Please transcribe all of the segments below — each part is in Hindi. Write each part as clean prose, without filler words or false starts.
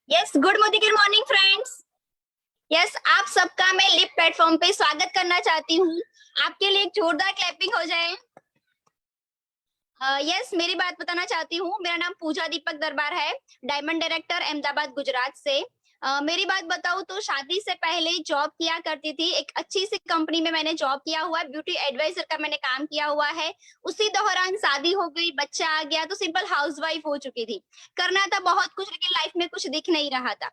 Yes, good morning friends. Yes, आप सबका मैं लिप प्लेटफॉर्म पे स्वागत करना चाहती हूँ। आपके लिए एक जोरदार क्लैपिंग हो जाए। यस, मेरी बात बताना चाहती हूँ। मेरा नाम पूजा दीपक दरबार है, डायमंड डायरेक्टर अहमदाबाद गुजरात से। मेरी बात बताऊँ तो शादी से पहले जॉब किया करती थी। एक अच्छी सी कंपनी में मैंने जॉब किया हुआ है, ब्यूटी एडवाइजर का मैंने काम किया हुआ है। उसी दौरान शादी हो गई, बच्चा आ गया तो सिंपल हाउसवाइफ हो चुकी थी। करना था बहुत कुछ लेकिन लाइफ में कुछ दिख नहीं रहा था।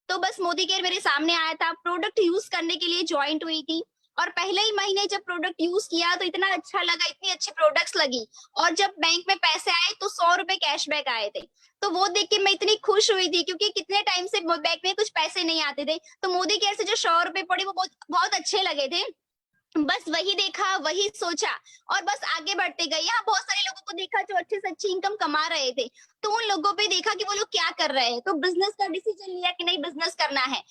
तो बस मोदी केयर मेरे सामने आया था, प्रोडक्ट यूज करने के लिए ज्वाइंट हुई थी। और पहले ही महीने जब प्रोडक्ट यूज किया तो इतना अच्छा लगा, इतनी अच्छी प्रोडक्ट्स लगी। और जब बैंक में पैसे आए तो 100 रुपए कैशबैक आए थे। तो वो देख के मैं इतनी खुश हुई थी, क्योंकि कितने टाइम से बैंक में कुछ पैसे नहीं आते थे। तो मोदी केयर से जो 100 रुपए पड़े वो बहुत बहुत अच्छे लगे थे। बस वही देखा, वही सोचा और बस आगे बढ़ते गए। यहाँ बहुत सारे लोगों को देखा जो अच्छे से अच्छी इनकम कमा रहे थे। तो उन लोगों पे देखा कि वो लोग क्या कर रहे हैं, तो बिजनेस का डिसीजन लिया कि नहीं, बिजनेस करना है।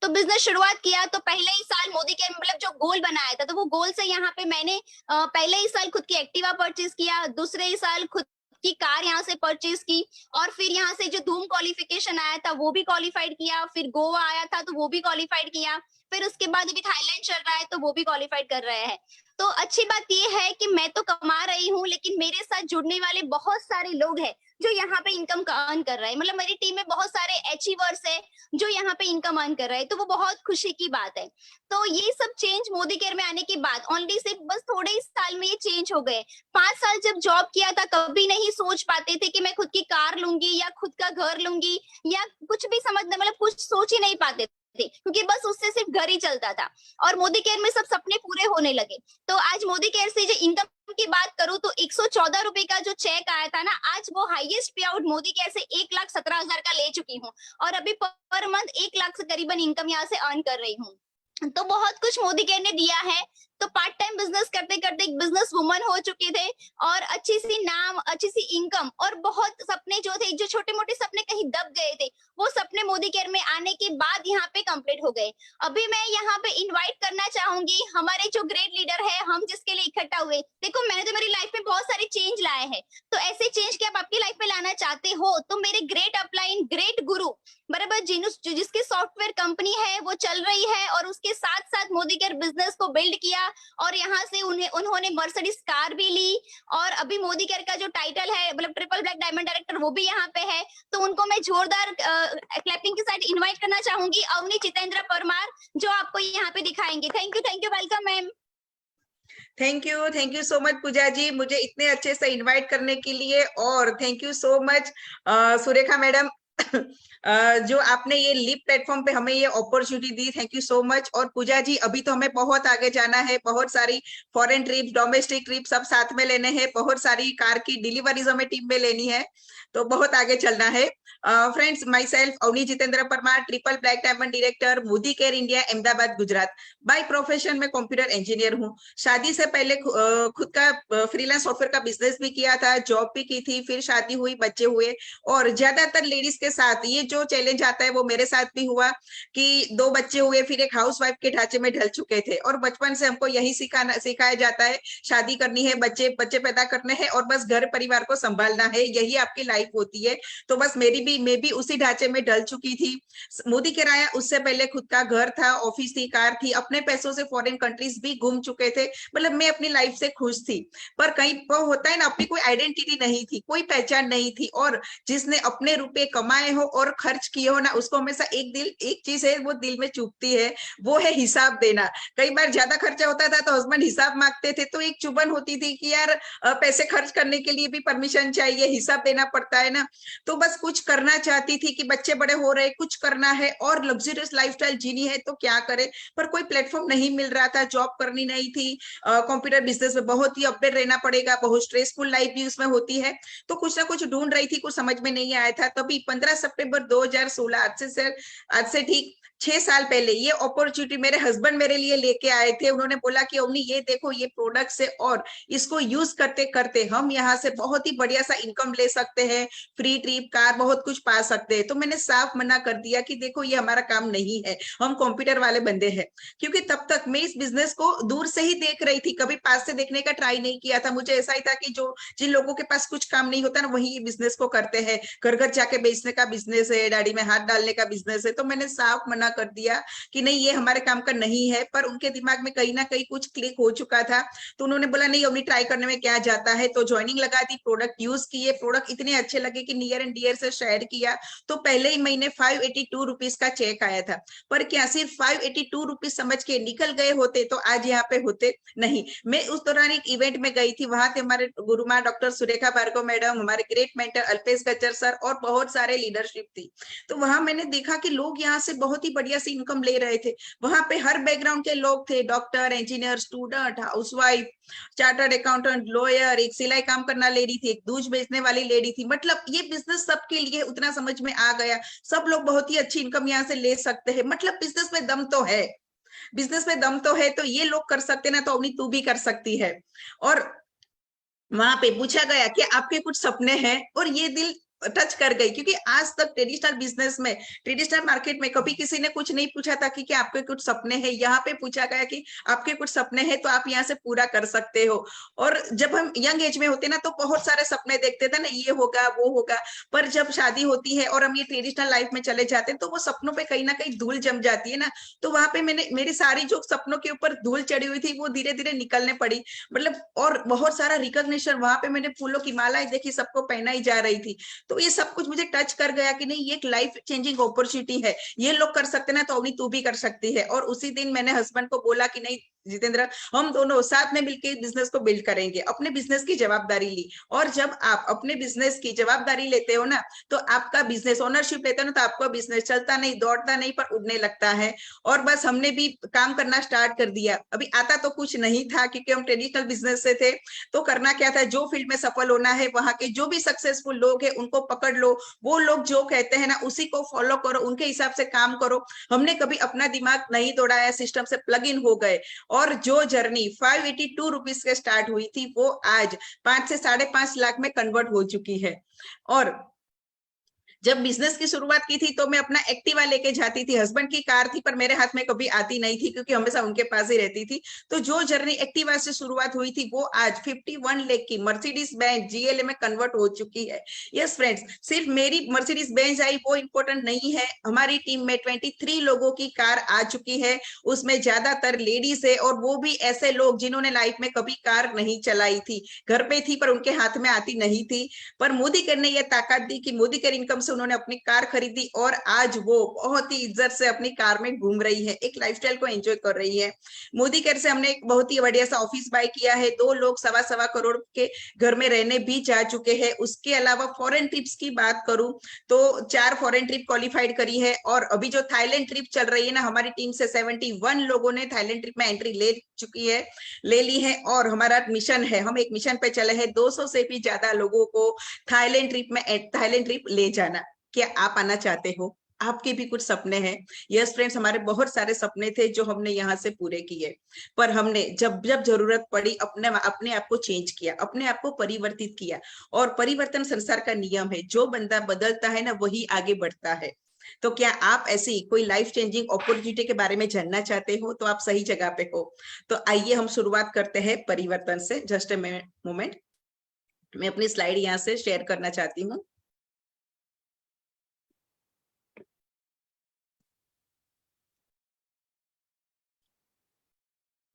तो बिजनेस शुरुआत किया। तो पहले ही साल मोदी के मतलब जो गोल बनाया था, तो वो गोल से यहाँ पे मैंने पहले ही साल खुद की एक्टिवा परचेज किया, दूसरे ही साल खुद की कार यहाँ से परचेज की। और फिर यहाँ से जो धूम क्वालिफिकेशन आया था वो भी क्वालिफाइड किया, फिर गोवा आया था तो वो भी क्वालिफाइड किया। फिर उसके बाद अभी थाईलैंड चल रहा है तो वो भी क्वालिफाइड कर रहे हैं। तो अच्छी बात ये है कि मैं तो कमा रही हूँ, लेकिन मेरे साथ जुड़ने वाले बहुत सारे लोग हैं जो यहाँ पे इनकम अर्न कर रहे हैं। मतलब मेरी टीम में बहुत सारे अचीवर्स है जो यहाँ पे इनकम अर्न कर रहे हैं, तो वो बहुत खुशी की बात है। तो ये सब चेंज मोदी केयर में आने के बाद ओनली सिर्फ बस थोड़े ही साल में ये चेंज हो गए। 5 साल जब जॉब किया था कभी नहीं सोच पाते थे कि मैं खुद की कार लूंगी या खुद का घर लूंगी या कुछ भी समझ मतलब कुछ सोच ही नहीं पाते थे, क्योंकि बस उससे सिर्फ घर ही चलता था। और मोदी केयर में सब सपने पूरे होने लगे। तो आज मोदी केयर से जो इनकम की बात करूं तो 114 रुपए का जो चेक आया था ना, आज वो हाईएस्ट पे आउट मोदी केयर से 1,17,000 का ले चुकी हूँ। और अभी पर मंथ 1 लाख से करीबन इनकम यहाँ से अर्न कर रही हूँ। तो बहुत कुछ मोदी केयर ने दिया है। तो पार्ट टाइम बिजनेस करते करते एक बिजनेस वुमन हो चुके थे। और अच्छी सी नाम, अच्छी सी इनकम और बहुत सपने जो थे, जो छोटे मोटे सपने कहीं दब गए थे, वो सपने मोदी केयर में आने के बाद यहाँ पे कंप्लीट हो गए। अभी मैं यहाँ पे इनवाइट करना चाहूंगी हमारे जो ग्रेट लीडर है, हम जिसके लिए इकट्ठा हुए। देखो, मैंने तो मेरी लाइफ में बहुत सारे चेंज लाए हैं। तो ऐसे चेंज के आप आपकी लाइफ में लाना चाहते हो तो मेरे ग्रेट अपलाइन, ग्रेट गुरु बराबर जिसकी सॉफ्टवेयर कंपनी है वो चल रही है, और उसके साथ साथ मोदी केयर बिजनेस को बिल्ड किया। और यहाँ से उन्होंने मर्सिडीज कार भी ली। और अभी मोदी केयर का जो टाइटल है मतलब ट्रिपल ब्लैक डायमंड डायरेक्टर, वो भी यहाँ पे है। तो उनको मैं जोरदार क्लैपिंग के साथ इनवाइट करना चाहूंगी, अवनी जितेंद्र परमार, जो आपको यहाँ पे दिखाएंगे। Thank you, welcome ma'am. Thank you so much Pooja ji, मुझे इतने अच्छे से इनवाइट करने के लिए। और thank you so much Surekha madam जो आपने ये लिप प्लेटफॉर्म पे हमें ये अपॉर्चुनिटी दी, थैंक यू सो मच। और पूजा जी, अभी तो हमें बहुत आगे जाना है, बहुत सारी फॉरेन ट्रिप, डोमेस्टिक ट्रिप सब साथ में लेने हैं, बहुत सारी कार की डिलीवरीज हमें टीम में लेनी है, तो बहुत आगे चलना है। Friends, myself Avni Jitendra Parmar, triple black diamond director, Modi care India, Ahmedabad Gujarat. By profession में कंप्यूटर इंजीनियर हूँ। शादी से पहले खुद का फ्रीलांस सॉफ्टवेयर का बिजनेस भी किया था, जॉब भी की थी, फिर शादी हुई, बच्चे हुए। और ज्यादातर लेडीज के साथ ये जो चैलेंज आता है वो मेरे साथ भी हुआ कि 2 बच्चे हुए, फिर एक हाउसवाइफ के ढांचे में ढल चुके थे। और बचपन से हमको यही सिखाया जाता है, शादी करनी है, बच्चे बच्चे पैदा करने हैं और बस घर परिवार को संभालना है, यही आपकी लाइफ होती है। तो बस मैं भी उसी ढांचे में ढल चुकी थी। मोदी के राया उससे पहले खुद का घर था, ऑफिस थी, कार थी, अपने पैसों से फॉरेन कंट्रीज भी घूम चुके थे। मतलब मैं अपनी लाइफ से खुश थी। पर कहीं पर होता है ना, अपनी कोई आइडेंटिटी नहीं थी, कोई पहचान नहीं थी। और जिसने अपने रुपए कमाए हो और खर्च किए हो ना, उसको हमेशा एक चीज है वो दिल में चुभती है, वो है हिसाब देना। कई बार ज्यादा खर्चा होता था तो हस्बैंड हिसाब मांगते थे, तो एक चुभन होती थी कि यार पैसे खर्च करने के लिए भी परमिशन चाहिए, हिसाब देना पड़ता है ना। तो बस कुछ करना चाहती थी कि बच्चे बड़े हो रहे, कुछ करना है और लग्जरियस लाइफस्टाइल जीनी है, तो क्या करे। पर कोई प्लेटफॉर्म नहीं मिल रहा था, जॉब करनी नहीं थी, कंप्यूटर बिजनेस में बहुत ही अपडेट रहना पड़ेगा, बहुत स्ट्रेसफुल लाइफ भी उसमें होती है। तो कुछ ना कुछ ढूंढ रही थी, कुछ समझ में नहीं आया था। तभी 15 सितंबर 2016, आज से ठीक 6 साल पहले ये अपॉर्चुनिटी मेरे हस्बैंड मेरे लिए लेके आए थे। उन्होंने बोला कि अवनी ये देखो ये प्रोडक्ट्स है और इसको यूज करते करते हम यहाँ से बहुत ही बढ़िया सा इनकम ले सकते हैं, फ्री ट्रिप, कार, बहुत कुछ पा सकते हैं। तो मैंने साफ मना कर दिया कि देखो ये हमारा काम नहीं है, हम कंप्यूटर वाले बंदे हैं। क्योंकि तब तक मैं इस बिजनेस को दूर से ही देख रही थी, कभी पास से देखने का ट्राई नहीं किया था। मुझे ऐसा ही था कि जो जिन लोगों के पास कुछ काम नहीं होता ना वही बिजनेस को करते हैं, घर घर जाके बेचने का बिजनेस है, डायरी में हाथ डालने का बिजनेस है। तो मैंने साफ मना कर दिया कि नहीं ये हमारे काम का नहीं है। पर उनके दिमाग में कहीं ना कहीं कुछ क्लिक हो चुका था, तो उन्होंने बोला नहीं अवनी ट्राई करने में क्या जाता है। तो ज्वाइनिंग लगा दी, प्रोडक्ट यूज किए, प्रोडक्ट इतने अच्छे लगे कि नियर एंड डियर से शेयर किया। तो पहले ही महीने 582 रुपीज का चेक आया था। पर क्या सिर्फ 582 रुपीज समझ के निकल गए होते तो आज यहाँ पे होते नहीं। मैं उस दौरान एक इवेंट में गई थी, वहां थे हमारे गुरुमा डॉक्टर सुरेखा भार्गव मैडम, हमारे great mentor Alpesh Gajjar sir और बहुत सारे लीडरशिप थी। तो वहां मैंने देखा कि लोग यहाँ से बहुत ही बढ़िया से इनकम ले रहे थे। वहां पे हर बैकग्राउंड के लोग थे, doctor, engineer, student, housewife, chartered accountant, lawyer, एक सिलाई काम करना लेडी थी, एक दूध बेचने वाली लेडी थी। मतलब ये बिजनेस सबके लिए उतना समझ में आ गया, सब लोग बहुत ही अच्छी इनकम यहाँ से ले सकते हैं। मतलब बिजनेस में दम तो है, बिजनेस में दम तो है। तो ये लोग कर सकते ना, तो अवनी तू भी कर सकती है। और वहां पे पूछा गया कि आपके कुछ सपने हैं, और ये दिल टच कर गई। क्योंकि आज तक ट्रेडिशनल बिजनेस में, ट्रेडिशनल मार्केट में कभी किसी ने कुछ नहीं पूछा था कि आपके कुछ सपने हैं। यहाँ पे पूछा गया कि आपके कुछ सपने हैं तो आप यहाँ से पूरा कर सकते हो। और जब हम यंग एज में होते ना तो बहुत सारे सपने देखते थे ना, ये होगा वो होगा। पर जब शादी होती है और हम ये ट्रेडिशनल लाइफ में चले जाते हैं तो वो सपनों पे कहीं ना कहीं धूल जम जाती है ना। तो वहां पे मैंने मेरी सारी जो सपनों के ऊपर धूल चढ़ी हुई थी वो धीरे धीरे निकलने पड़ी। मतलब और बहुत सारा रिकॉग्निशन, वहां पे मैंने फूलों की मालाएं देखी, सबको पहनाई जा रही थी। तो ये सब कुछ मुझे टच कर गया कि नहीं ये एक लाइफ चेंजिंग अपॉर्चुनिटी है, ये लोग कर सकते ना तो अभी तू भी कर सकती है। और उसी दिन मैंने हस्बैंड को बोला कि नहीं जितेंद्र, हम दोनों साथ में मिलकर बिजनेस को बिल्ड करेंगे। अपने बिजनेस की जवाबदारी ली। और जब आप अपने बिजनेस की जवाबदारी लेते हो ना तो आपका बिजनेस ओनरशिप लेते हो ना, तो आपका बिजनेस चलता नहीं, दौड़ता नहीं, पर उड़ने लगता है। और बस हमने भी काम करना स्टार्ट कर दिया। अभी आता तो कुछ नहीं था क्योंकि हम ट्रेडिशनल बिजनेस से थे। तो करना क्या था, जो फील्ड में सफल होना है वहां के जो भी सक्सेसफुल लोग हैं उनको पकड़ लो, वो लोग जो कहते हैं ना उसी को फॉलो करो, उनके हिसाब से काम करो। हमने कभी अपना दिमाग नहीं दौड़ाया, सिस्टम से प्लग इन हो गए। और जो जर्नी 582 रुपीज से स्टार्ट हुई थी वो आज 5 से 5.5 लाख में कन्वर्ट हो चुकी है। और जब बिजनेस की शुरुआत की थी तो मैं अपना एक्टिवा लेके जाती थी, हस्बैंड की कार थी पर मेरे हाथ में कभी आती नहीं थी क्योंकि हमेशा उनके पास ही रहती थी। तो जो जर्नी एक्टिवा से शुरुआत हुई थी वो आज 51 लाख की मर्सिडीज बेंज जीएलए में कन्वर्ट हो चुकी है। यस फ्रेंड्स, सिर्फ मेरी मर्सिडीज बेंज आई वो इंपॉर्टेंट नहीं है, हमारी टीम में 23 लोगों की कार आ चुकी है, उसमें ज्यादातर लेडीज है। और वो भी ऐसे लोग जिन्होंने लाइफ में कभी कार नहीं चलाई थी, घर पे थी पर उनके हाथ में आती नहीं थी। पर मोदी केयर ने यह ताकत दी कि मोदी केयर इनकम से उन्होंने अपनी कार खरीदी और आज वो बहुत ही इज्जत से अपनी कार में घूम रही है, एक लाइफस्टाइल को एंजॉय कर रही है। मोदी केयर से हमने एक बहुत ही बढ़िया सा ऑफिस बाय किया है, 2 लोग 1.25 करोड़ के घर में रहने भी जा चुके हैं। उसके अलावा फॉरेन ट्रिप्स की बात करूं तो 4 फॉरेन ट्रिप क्वालिफाइड करी है। और अभी जो थाईलैंड ट्रिप चल रही है ना, हमारी टीम से 71 लोगों ने थाईलैंड ट्रिप में एंट्री ले चुकी है, ले ली है। और हमारा मिशन है, हम एक मिशन पे चले हैं 200 से भी ज्यादा लोगों को थाईलैंड ट्रिप ले जाना। क्या आप आना चाहते हो? आपके भी कुछ सपने हैं? यस फ्रेंड्स, हमारे बहुत सारे सपने थे जो हमने यहाँ से पूरे किए। पर हमने जब जब जरूरत पड़ी अपने अपने आप को चेंज किया, अपने आप को परिवर्तित किया। और परिवर्तन संसार का नियम है, जो बंदा बदलता है ना वही आगे बढ़ता है। तो क्या आप ऐसी कोई लाइफ चेंजिंग अपॉर्चुनिटी के बारे में जानना चाहते हो? तो आप सही जगह पे हो। तो आइए हम शुरुआत करते हैं परिवर्तन से। जस्ट ए मोमेंट, मैं अपनी स्लाइड यहाँ से शेयर करना चाहती हूँ।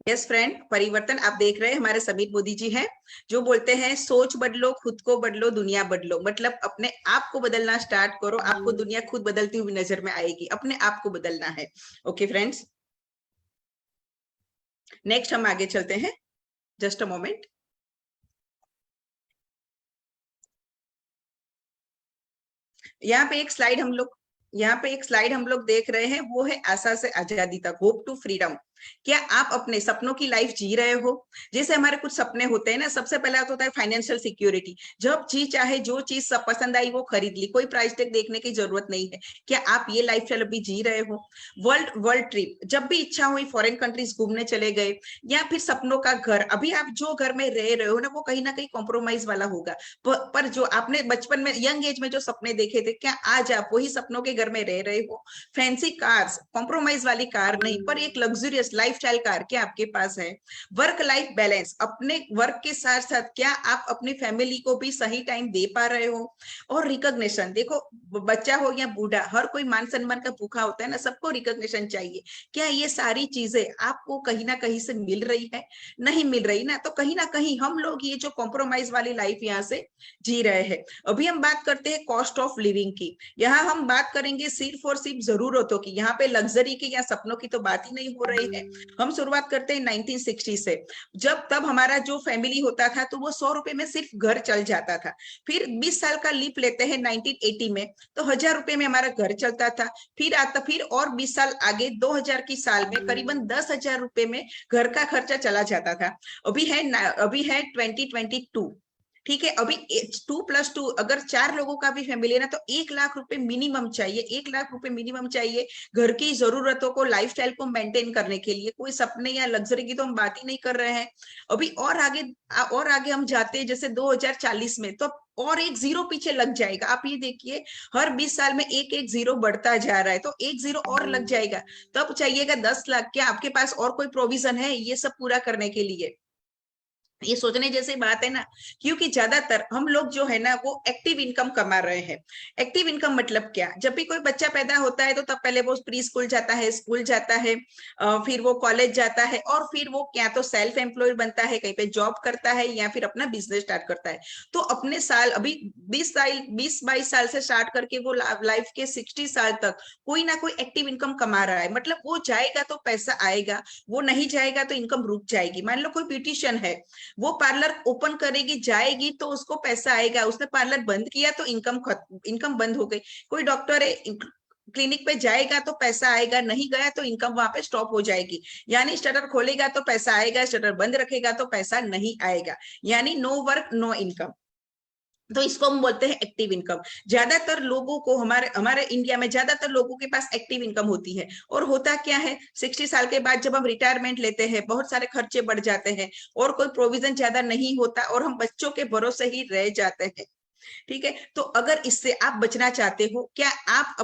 यस फ्रेंड, परिवर्तन आप देख रहे हैं हमारे समीर मोदी जी हैं, जो बोलते हैं सोच बदलो, खुद को बदलो, दुनिया बदलो। मतलब अपने आप को बदलना स्टार्ट करो, आपको दुनिया खुद बदलती हुई नजर में आएगी। अपने आप को बदलना है। ओके फ्रेंड्स, नेक्स्ट हम आगे चलते हैं। Just a moment. यहाँ पे एक स्लाइड हम लोग देख रहे हैं, वो है आशा से आजादी तक, होप टू फ्रीडम। क्या आप अपने सपनों की लाइफ जी रहे हो? जैसे हमारे कुछ सपने होते हैं ना, सबसे पहला तो होता है फाइनेंशियल सिक्योरिटी। जब जी चाहे जो चीज सब पसंद आई वो खरीद ली, कोई प्राइस टैग देखने की जरूरत नहीं है। क्या आप ये लाइफ स्टाइल अभी जी रहे हो? वर्ल्ड वर्ल्ड ट्रिप, जब भी इच्छा हुई फॉरेन कंट्रीज घूमने चले गए, या फिर सपनों का घर। अभी आप जो घर में रह रहे हो ना, वो कहीं ना कहीं कॉम्प्रोमाइज वाला होगा, पर जो आपने बचपन में यंग एज में जो सपने देखे थे, क्या आज आप वही सपनों के घर में रह रहे हो? फैंसी कार्स, कॉम्प्रोमाइज वाली कार नहीं, पर एक लग्जरियस लाइफस्टाइल कार क्या आपके पास है? वर्क लाइफ बैलेंस, अपने वर्क के साथ साथ क्या आप अपनी फैमिली को भी सही टाइम दे पा रहे हो? और रिकॉग्निशन, देखो बच्चा हो या बूढ़ा, हर कोई मान सम्मान का भूखा होता है ना, सबको रिकॉग्निशन चाहिए। क्या ये सारी चीजें आपको कहीं ना कहीं से मिल रही है? नहीं मिल रही ना, तो कहीं ना कहीं हम लोग ये जो कॉम्प्रोमाइज वाली लाइफ यहाँ से जी रहे हैं। अभी हम बात करते हैं कॉस्ट ऑफ लिविंग की। यहाँ हम बात करेंगे सिर्फ और सिर्फ जरूरतों की, यहाँ पे लग्जरी की या सपनों की तो बात ही नहीं हो रही है। हम शुरुआत करते हैं 1960 से। जब तब हमारा जो फैमिली होता था तो वो 100 रुपए में सिर्फ घर चल जाता था। फिर 20 साल का लीप लेते हैं 1980 में, तो 1000 रुपए में हमारा घर चलता था। फिर और 20 साल आगे 2000 की साल में करीबन 10,000 रुपए में घर का खर्चा चला जाता था। अभी है 2022। ठीक है, अभी 2+2, अगर 4 लोगों का भी फैमिली है ना, तो 1 लाख रुपए मिनिमम चाहिए, 1 लाख रुपए मिनिमम चाहिए घर की जरूरतों को, लाइफस्टाइल को मेंटेन करने के लिए। कोई सपने या लग्जरी की तो हम बात ही नहीं कर रहे हैं। अभी और आगे हम जाते हैं, जैसे 2040 में, तो और एक जीरो पीछे लग जाएगा। आप ये देखिए, हर 20 साल में एक एक जीरो बढ़ता जा रहा है, तो एक जीरो और लग जाएगा। तब चाहिएगा 10 लाख। क्या आपके पास और कोई प्रोविजन है ये सब पूरा करने के लिए? ये सोचने जैसी बात है ना, क्योंकि ज्यादातर हम लोग जो है ना वो एक्टिव इनकम कमा रहे हैं। एक्टिव इनकम मतलब क्या? जब भी कोई बच्चा पैदा होता है तो तब पहले वो प्री स्कूल जाता है, स्कूल जाता है, फिर वो कॉलेज जाता है, और फिर वो क्या तो सेल्फ एम्प्लॉयड बनता है, कहीं पे जॉब करता है, या फिर अपना बिजनेस स्टार्ट करता है। तो अपने साल अभी 20-22 साल से स्टार्ट करके वो लाइफ के 60 साल तक कोई ना कोई एक्टिव इनकम कमा रहा है। मतलब वो जाएगा तो पैसा आएगा, वो नहीं जाएगा तो इनकम रुक जाएगी। मान लो कोई ब्यूटिशियन है, वो पार्लर ओपन करेगी, जाएगी तो उसको पैसा आएगा, उसने पार्लर बंद किया तो इनकम बंद हो गई। कोई डॉक्टर है, क्लिनिक पे जाएगा तो पैसा आएगा, नहीं गया तो इनकम वहां पे स्टॉप हो जाएगी। यानी स्टटर खोलेगा तो पैसा आएगा, स्टटर बंद रखेगा तो पैसा नहीं आएगा। यानी नो वर्क नो इनकम। तो इसको हम बोलते हैं एक्टिव इनकम। ज्यादातर लोगों को, हमारे हमारे इंडिया में ज्यादातर लोगों के पास एक्टिव इनकम होती है। और होता क्या है, 60 साल के बाद जब हम रिटायरमेंट लेते हैं, बहुत सारे खर्चे बढ़ जाते हैं, और कोई प्रोविजन ज्यादा नहीं होता, और हम बच्चों के भरोसे ही रह जाते हैं। ठीक है, तो अगर इससे आप बचना चाहते हो, क्या आप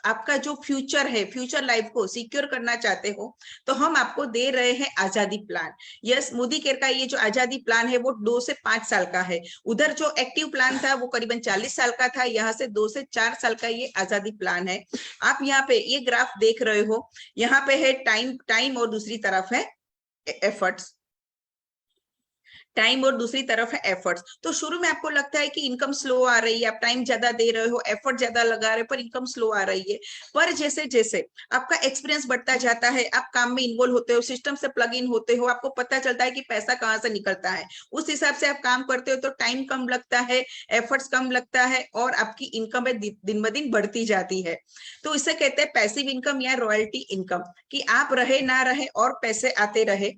आपका जो फ्यूचर है, फ्यूचर लाइफ को सिक्योर करना चाहते हो, तो हम आपको दे रहे हैं आजादी प्लान। यस, मोदी केयर का ये जो आजादी प्लान है वो 2 से 5 साल का है। उधर जो एक्टिव प्लान था वो करीबन 40 साल का था, यहाँ से 2 से 4 साल का ये आजादी प्लान है। आप यहाँ पे ये ग्राफ देख रहे हो, यहाँ पे है टाइम और दूसरी तरफ है एफर्ट्स। टाइम और दूसरी तरफ है एफर्ट्स। तो शुरू में आपको लगता है कि इनकम स्लो आ रही है, आप टाइम ज्यादा दे रहे हो, एफर्ट ज्यादा लगा रहे हो, पर इनकम स्लो आ रही है। पर जैसे जैसे आपका एक्सपीरियंस बढ़ता जाता है, आप काम में इन्वॉल्व होते हो, सिस्टम से प्लग इन होते हो, आपको पता चलता है कि पैसा कहाँ से निकलता है, उस हिसाब से आप काम करते हो, तो टाइम कम लगता है, एफर्ट्स कम लगता है, और आपकी इनकम दिन ब दिन बढ़ती जाती है। तो इसे कहते हैं पैसिव इनकम या रॉयल्टी इनकम, कि आप रहे ना रहे और पैसे आते रहे,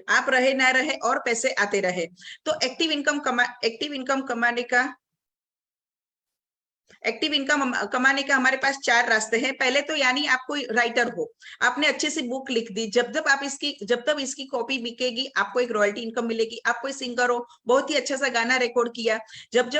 आप रहे ना रहे और पैसे आते रहे। तो एक्टिव इनकम कमाने का हमारे पास 4 रास्ते हैं। पहले तो यानी आप कोई राइटर हो, आपने अच्छे से बुक लिख दी, जब तब इसकी कॉपी बिकेगी आपको एक रॉयल्टी इनकम मिलेगी। आप कोई सिंगर हो, बहुत ही अच्छा सा गाना रिकॉर्ड किया, जब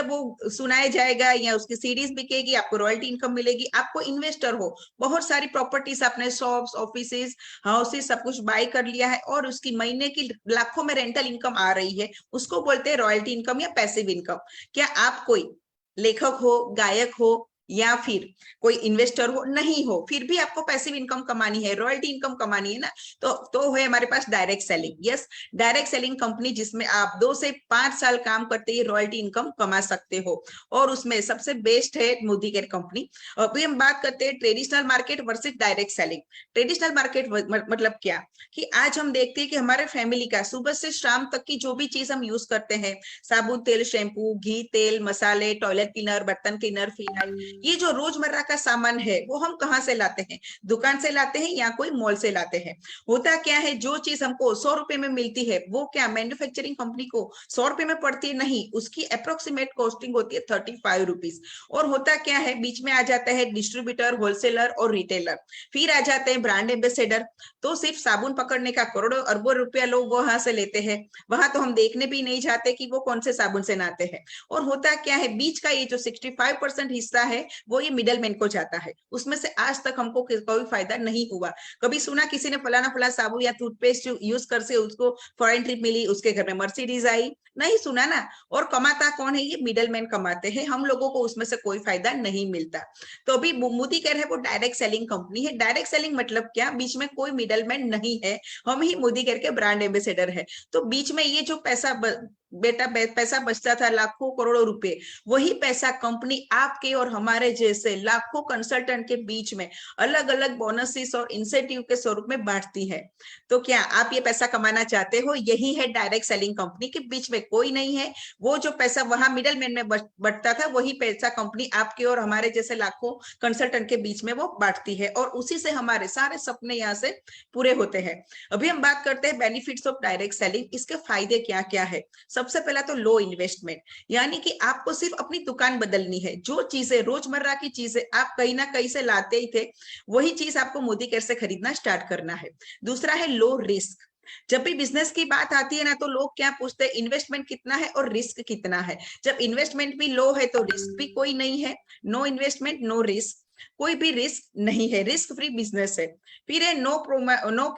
वो सुनाया जाएगा या उसकी सीडीज बिकेगी, आपको रॉयल्टी इनकम मिलेगी। आपको इन्वेस्टर हो, बहुत सारी प्रॉपर्टीज, आपने शॉप्स, ऑफिसेज, हाउसेज सब कुछ बाय कर लिया है, और उसकी महीने की लाखों में रेंटल इनकम आ रही है, उसको बोलते हैं रॉयल्टी इनकम या पैसिव इनकम। क्या आप कोई लेखक हो, गायक हो, या फिर कोई इन्वेस्टर हो, नहीं हो, फिर भी आपको पैसिव इनकम कमानी है, रॉयल्टी इनकम कमानी है ना, तो है हमारे पास direct selling. Yes, direct selling company, जिसमें आप 2 से 5 साल काम करते ही रॉयल्टी इनकम कमा सकते हो, और उसमें सबसे बेस्ट है मोदी केयर कंपनी। अभी हम बात करते हैं traditional market versus direct selling. Traditional market मतलब क्या, कि आज हम देखते हैं कि हमारे फैमिली का सुबह से शाम तक की जो भी चीज हम यूज करते हैं, साबुन, तेल, शैम्पू, घी, तेल, मसाले, टॉयलेट क्लीनर, बर्तन क्लीनर, फिनाइल, ये जो रोजमर्रा का सामान है वो हम कहाँ से लाते हैं? दुकान से लाते हैं या कोई मॉल से लाते हैं। होता क्या है, जो चीज हमको 100 रुपए में मिलती है वो क्या मैन्युफैक्चरिंग कंपनी को 100 रुपए में पड़ती है? नहीं, उसकी अप्रोक्सीमेट कॉस्टिंग होती है 35 रुपीज। और होता क्या है, बीच में आ जाता है डिस्ट्रीब्यूटर, होलसेलर और रिटेलर, फिर आ जाते हैं ब्रांड एम्बेसडर। तो सिर्फ साबुन पकड़ने का करोड़ों अरबों रुपया लोग वहां से लेते हैं, वहां तो हम देखने भी नहीं जाते कि वो कौन से साबुन से नहाते हैं। और होता क्या है, बीच का ये जो 65% हिस्सा है वो ये मिडल मैन को जाता है, उसमें से आज तक हमको कोई फायदा नहीं हुआ। कभी सुना किसी ने फलाना फलाना साबुन या टूथपेस्ट यूज कर से उसको फॉरेन ट्रिप मिली, उसके घर में मर्सिडीज आई? नहीं सुना ना। और कमाता कौन है? ये मिडल मैन कमाते हैं, हम लोगों को उसमें से कोई फायदा नहीं मिलता। तो अभी मोदी केयर है वो डायरेक्ट सेलिंग कंपनी है। डायरेक्ट सेलिंग मतलब क्या? बीच में कोई मिडल मैन नहीं है, हम ही मोदी केयर के ब्रांड एम्बेसडर है। तो बीच में ये जो पैसा बचता था लाखों करोड़ों रुपए, वही पैसा कंपनी आपके और हमारे जैसे लाखों कंसल्टेंट के बीच में अलग अलग बोनसेस और इंसेंटिव के स्वरूप में बांटती है। तो क्या आप ये पैसा कमाना चाहते हो? यही है डायरेक्ट सेलिंग कंपनी, के बीच में कोई नहीं है। वो जो पैसा वहां मिडल मैन में बटता था, वही पैसा कंपनी आपके और हमारे जैसे लाखों कंसल्टेंट के बीच में वो बांटती है, और उसी से हमारे सारे सपने यहाँ से पूरे होते हैं। अभी हम बात करते हैं बेनिफिट्स ऑफ डायरेक्ट सेलिंग। इसके फायदे क्या क्या है? सबसे पहला तो लो इन्वेस्टमेंट, यानी कि आपको सिर्फ अपनी दुकान बदलनी है। जो चीजें रोजमर्रा की चीजें आप कहीं ना कहीं से लाते ही थे, वही चीज आपको मोदी केयर से खरीदना स्टार्ट करना है। दूसरा है लो रिस्क। जब भी बिजनेस की बात आती है ना, तो लोग क्या पूछते हैं, इन्वेस्टमेंट कितना है और रिस्क कितना है। जब इन्वेस्टमेंट भी लो है तो रिस्क भी कोई नहीं है। नो इन्वेस्टमेंट नो रिस्क, कोई भी रिस्क नहीं है, रिस्क फ्री बिजनेस है। फिर है no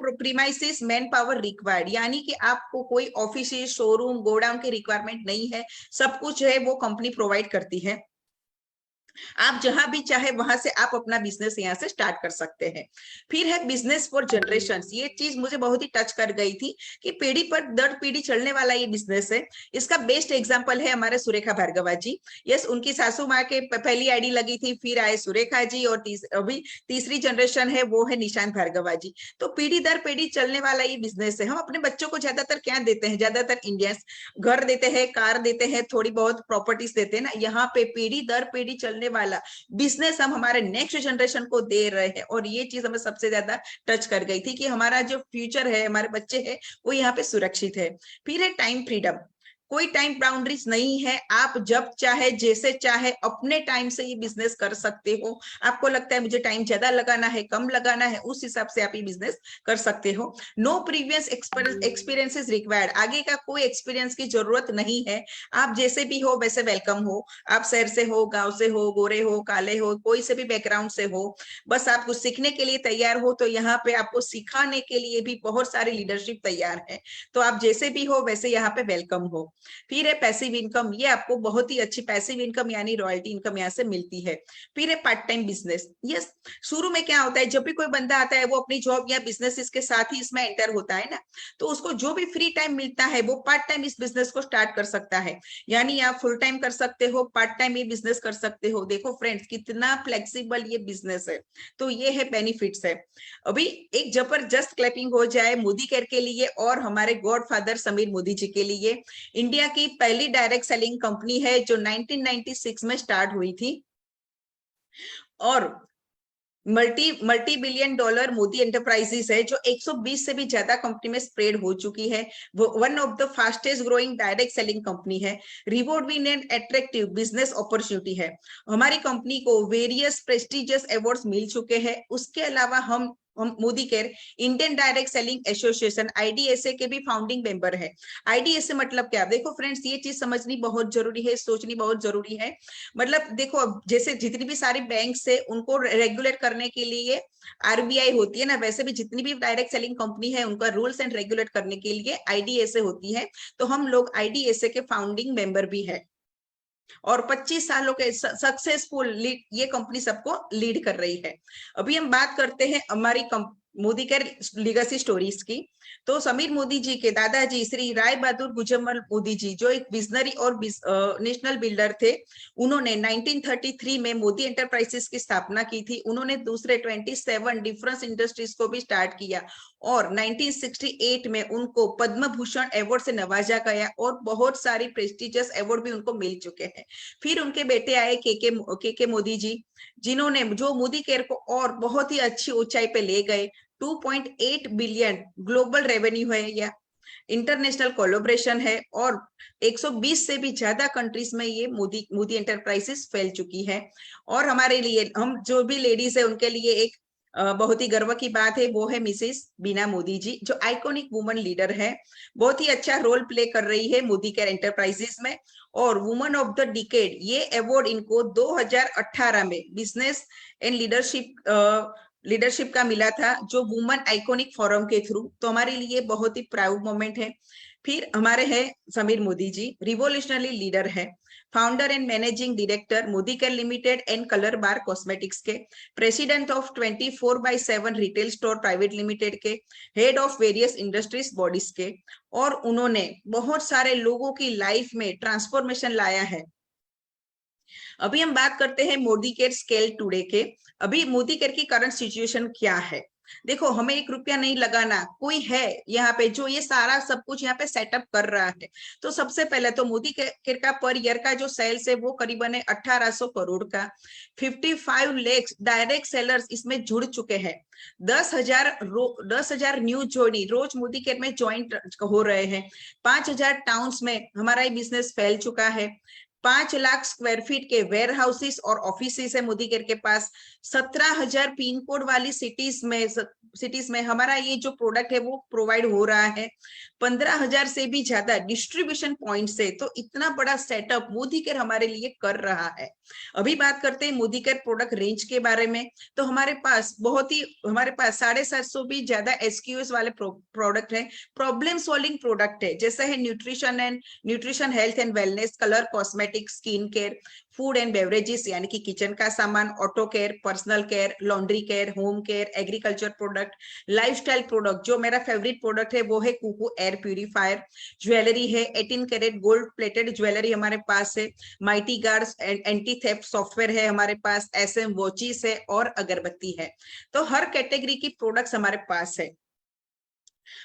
premises man power required, यानी कि आपको कोई ऑफिस, शोरूम, गोडाउन की रिक्वायरमेंट नहीं है, सब कुछ है वो कंपनी प्रोवाइड करती है। आप जहां भी चाहे वहां से आप अपना बिजनेस यहाँ से स्टार्ट कर सकते हैं। फिर है बिजनेस फॉर जनरेशन। ये चीज मुझे बहुत ही टच कर गई थी कि पीढ़ी पर दर पीढ़ी चलने वाला ये बिजनेस है। इसका बेस्ट एग्जांपल है हमारे सुरेखा भार्गवा जी। यस, उनकी सासू माँ के पहली आईडी लगी थी, फिर आए सुरेखा जी, और अभी तीसरी जनरेशन है वो है निशांत भार्गवा जी। तो पीढ़ी दर पीढ़ी चलने वाला ये बिजनेस है। हम अपने बच्चों को ज्यादातर क्या देते हैं? ज्यादातर इंडियंस घर देते हैं, कार देते हैं, थोड़ी बहुत प्रॉपर्टीज देते हैं ना। यहाँ पे पीढ़ी दर पीढ़ी चलने वाला बिजनेस हम हमारे नेक्स्ट जनरेशन को दे रहे हैं, और ये चीज हमें सबसे ज्यादा टच कर गई थी कि हमारा जो फ्यूचर है, हमारे बच्चे हैं, वो यहाँ पे सुरक्षित है। फिर है टाइम फ्रीडम। कोई टाइम बाउंड्रीज नहीं है, आप जब चाहे जैसे चाहे अपने टाइम से ये बिजनेस कर सकते हो। आपको लगता है मुझे टाइम ज्यादा लगाना है, कम लगाना है, उस हिसाब से आप ये बिजनेस कर सकते हो। नो प्रीवियस एक्सपीरियंसेस रिक्वायर्ड, आगे का कोई एक्सपीरियंस की जरूरत नहीं है। आप जैसे भी हो वैसे वेलकम हो। आप शहर से हो, गांव से हो, गोरे हो, काले हो, कोई से भी बैकग्राउंड से हो, बस आप कुछ सीखने के लिए तैयार हो, तो यहाँ पे आपको सिखाने के लिए भी बहुत सारी लीडरशिप तैयार है। तो आप जैसे भी हो वैसे यहाँ पे वेलकम हो। फिर है पैसिव इनकम, ये आपको बहुत ही अच्छी पैसिव इनकम यानी रॉयल्टी इनकम यहाँ से मिलती है। फिर है पार्ट टाइम बिजनेस। यस, शुरू में क्या होता है, जब भी कोई बंदा आता है वो अपनी जॉब या बिजनेस इसके साथ ही इसमें एंटर होता है ना, तो उसको जो भी फ्री टाइम मिलता है वो पार्ट टाइम इस बिजनेस को स्टार्ट कर सकता है। यानी आप फुल टाइम कर सकते हो, पार्ट टाइम ये बिजनेस कर सकते हो। देखो फ्रेंड्स, कितना फ्लेक्सिबल ये बिजनेस है। तो ये है बेनिफिट्स है। अभी एक जबरदस्त क्लैपिंग हो जाए मोदी केयर के लिए और हमारे गॉड फादर समीर मोदी जी के लिए। इंडिया की पहली डायरेक्ट सेलिंग कंपनी है जो 1996 में स्टार्ट हुई थी, और multi billion dollar Modi enterprises है जो 120 से भी ज्यादा कंपनी में स्प्रेड हो चुकी है। वो one of the fastest growing direct selling company है। Reward win and attractive business opportunity है। हमारी कंपनी को वेरियस प्रेस्टिजियस अवार्ड्स मिल चुके हैं। उसके अलावा हम Modi care Indian direct selling association IDSA के भी फाउंडिंग मेंबर है। आईडीएसए मतलब क्या? देखो फ्रेंड्स, ये चीज समझनी बहुत जरूरी है, सोचनी बहुत जरूरी है। मतलब देखो, जैसे जितनी भी सारी बैंक से उनको रेगुलेट करने के लिए आरबीआई होती है ना, वैसे भी जितनी भी डायरेक्ट सेलिंग कंपनी है उनका रूल्स एंड रेगुलेट करने के लिए आईडीएसए होती है। तो हम लोग आईडीएसए के फाउंडिंग मेंबर भी है, और 25 सालों के सक्सेसफुल ये कंपनी सबको लीड कर रही है। अभी हम बात करते हैं हमारी मोदी केयर लीगेसी स्टोरीज की। तो समीर मोदी जी के दादाजी श्री राय बहादुर गुजमल मोदी जी, जो एक विजनरी और नेशनल बिल्डर थे, उन्होंने 1933 में मोदी एंटरप्राइजेस की स्थापना की थी। उन्होंने दूसरे 27 डिफरेंस इंडस्ट्रीज को भी स्टार्ट किया और 1968 में उनको पद्म भूषण अवार्ड से नवाजा गया और बहुत सारी प्रेस्टिजियस अवार्ड भी उनको मिल चुके हैं। फिर उनके बेटे आए के मोदी जी, जिन्होंने जो मोदी केयर को और बहुत ही अच्छी ऊंचाई पे ले गए। 2.8 बिलियन ग्लोबल रेवेन्यू है या इंटरनेशनल कोलैबोरेशन है और 120 से भी ज्यादा कंट्रीज में ये मोदी एंटरप्राइजेस फैल चुकी है। और हमारे लिए, हम जो भी लेडीज है उनके लिए एक बहुत ही गर्व की बात है, वो है मिसेस बीना मोदी जी, जो आइकॉनिक वुमन लीडर है, बहुत ही अच्छा रोल प्ले कर रही है मोदी केयर एंटरप्राइजेस में। और वुमन ऑफ द डिकेड ये अवार्ड इनको 2018 में बिजनेस एंड लीडरशिप का मिला था, जो वुमन आइकॉनिक फोरम के थ्रू। तो हमारे लिए बहुत ही प्राउड मोमेंट है। फिर हमारे हैं समीर मोदी जी, रिवोल्यूशनरी लीडर है, founder and managing director Modi care limited and colour bar cosmetics के, president of 24/7 retail store private limited के, head of various industries bodies के। और उन्होंने बहुत सारे लोगों की लाइफ में ट्रांसफॉर्मेशन लाया है। अभी हम बात करते हैं मोदी केयर स्केल टुडे के। अभी मोदी केयर की करंट सिचुएशन क्या है? देखो, हमें 1 रुपया नहीं लगाना, कोई है यहाँ पे जो ये सारा सब कुछ यहाँ पे सेटअप कर रहा है। तो सबसे पहले तो मोदी केयर का पर ईयर का जो सेल्स है वो करीबन है 1800 करोड़ का। 55 लाख डायरेक्ट सेलर्स इसमें जुड़ चुके हैं। 10,000 न्यू ज्वाइनी रोज मोदी केयर में ज्वाइन हो रहे हैं। 5,000 टाउन्स में हमारा ये बिजनेस फैल चुका है। 5 लाख स्क्वायर फीट के वेयर हाउसेस और ऑफिसेस है मोदी केयर के पास। 17,000 पिन कोड वाली सिटीज में हमारा ये जो प्रोडक्ट है वो प्रोवाइड हो रहा है। 15,000 से भी ज्यादा डिस्ट्रीब्यूशन पॉइंट्स है। तो इतना बड़ा सेटअप मोदी केयर हमारे लिए कर रहा है। अभी बात करते हैं मोदी केयर प्रोडक्ट रेंज के बारे में। तो हमारे पास 750 भी ज्यादा एसक्यूएस वाले प्रोडक्ट है, प्रॉब्लम सॉल्विंग प्रोडक्ट है, जैसे है nutrition health and wellness, colour cosmetic, skin care, food and beverages यानी कि किचन का सामान, auto care, personal care, laundry care, home care, agriculture product, lifestyle product. जो मेरा फेवरेट प्रोडक्ट है वो है कुकू एयर प्यूरिफायर। ज्वेलरी है, 18 कैरेट गोल्ड प्लेटेड ज्वेलरी हमारे पास है। Mighty guards anti theft software है हमारे पास। SM वॉचेस है और अगरबत्ती है। तो हर कैटेगरी की प्रोडक्ट्स हमारे पास है।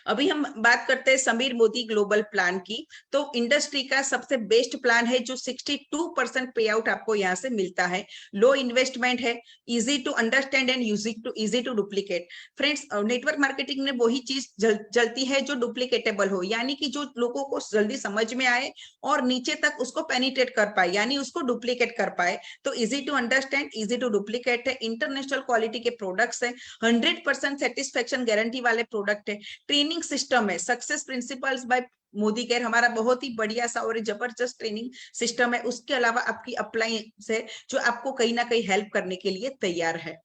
अभी हम बात करते हैं समीर मोदी ग्लोबल प्लान की। तो इंडस्ट्री का सबसे बेस्ट प्लान है जो 62% पे आउट आपको यहाँ से मिलता है। लो इन्वेस्टमेंट है, easy to understand and easy to duplicate. Friends, network marketing में वही चीज चलती है जो डुप्लीकेटेबल हो, यानी कि जो लोगों को जल्दी समझ में आए और नीचे तक उसको पेनिट्रेट कर पाए, यानी उसको डुप्लीकेट कर पाए। तो easy to understand, easy to duplicate है। इंटरनेशनल क्वालिटी के प्रोडक्ट्स है, 100% सेटिस्फेक्शन गारंटी वाले प्रोडक्ट है। ट्रेनिंग सिस्टम है, success principles by Modicare हमारा बहुत ही बढ़िया सा और जबरदस्त ट्रेनिंग सिस्टम है। उसके अलावा आपकी अप्लायंस है जो आपको कहीं ना कहीं हेल्प करने के लिए तैयार है।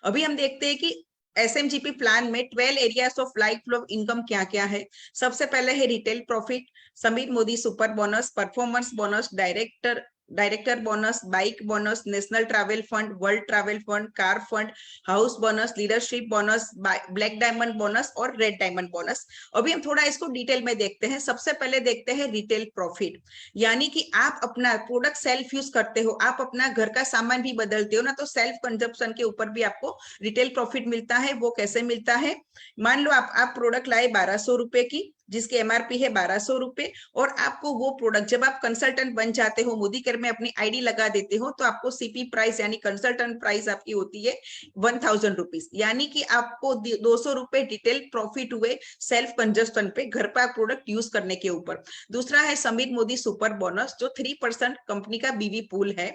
अभी हम देखते हैं कि SMGP प्लान में 12 areas of life flow income क्या क्या है। सबसे पहले है retail profit, Sameer Modi super bonus, performance bonus, director bonus, bike bonus, national travel fund, world travel fund, car fund, house bonus, leadership bonus, black diamond bonus और रेड डायमंड बोनस। अभी हम थोड़ा इसको डिटेल में देखते हैं। सबसे पहले देखते हैं रिटेल प्रॉफिट, यानी कि आप अपना प्रोडक्ट सेल्फ यूज करते हो, आप अपना घर का सामान भी बदलते हो ना, तो सेल्फ कंजप्शन के ऊपर भी आपको रिटेल प्रॉफिट मिलता है। वो कैसे मिलता है? मान लो आप प्रोडक्ट लाए 1200 रुपए की, जिसकी MRP है 1200 रुपए, और आपको वो प्रोडक्ट जब आप कंसल्टेंट बन जाते हो, मोदी केयर में अपनी ID लगा देते हो, तो आपको CP प्राइस यानी कंसल्टेंट प्राइस आपकी होती है 1000 रुपीज, यानी कि आपको 200 रुपए डिटेल प्रॉफिट हुए सेल्फ कंजस्टन पे, घर पर प्रोडक्ट यूज करने के ऊपर। दूसरा है समीर मोदी सुपर बोनस, जो 3% कंपनी का BV पूल है।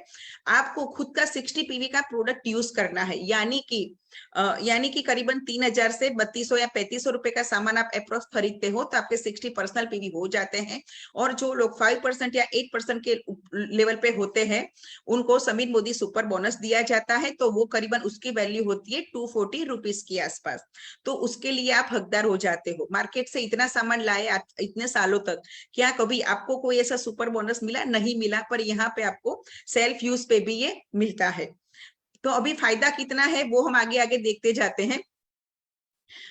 आपको खुद का 60 PV का प्रोडक्ट यूज करना है, यानी कि करीबन 3000 से 3200 या 3500 रुपए का सामान आप अप्रोक्स खरीदते हो, तो आपके 60 पर्सनल PV हो जाते हैं। और जो लोग 5% या 8% के लेवल पे होते हैं, उनको समीर मोदी सुपर बोनस दिया जाता है। तो वो करीबन उसकी वैल्यू होती है 240 रुपीज के आसपास। तो उसके लिए आप हकदार हो जाते हो। मार्केट से इतना सामान लाए इतने सालों तक, क्या कभी आपको कोई ऐसा सुपर बोनस मिला? नहीं मिला। पर यहाँ पे आपको सेल्फ यूज पे भी ये मिलता है। तो अभी फायदा कितना है वो हम आगे आगे देखते जाते हैं।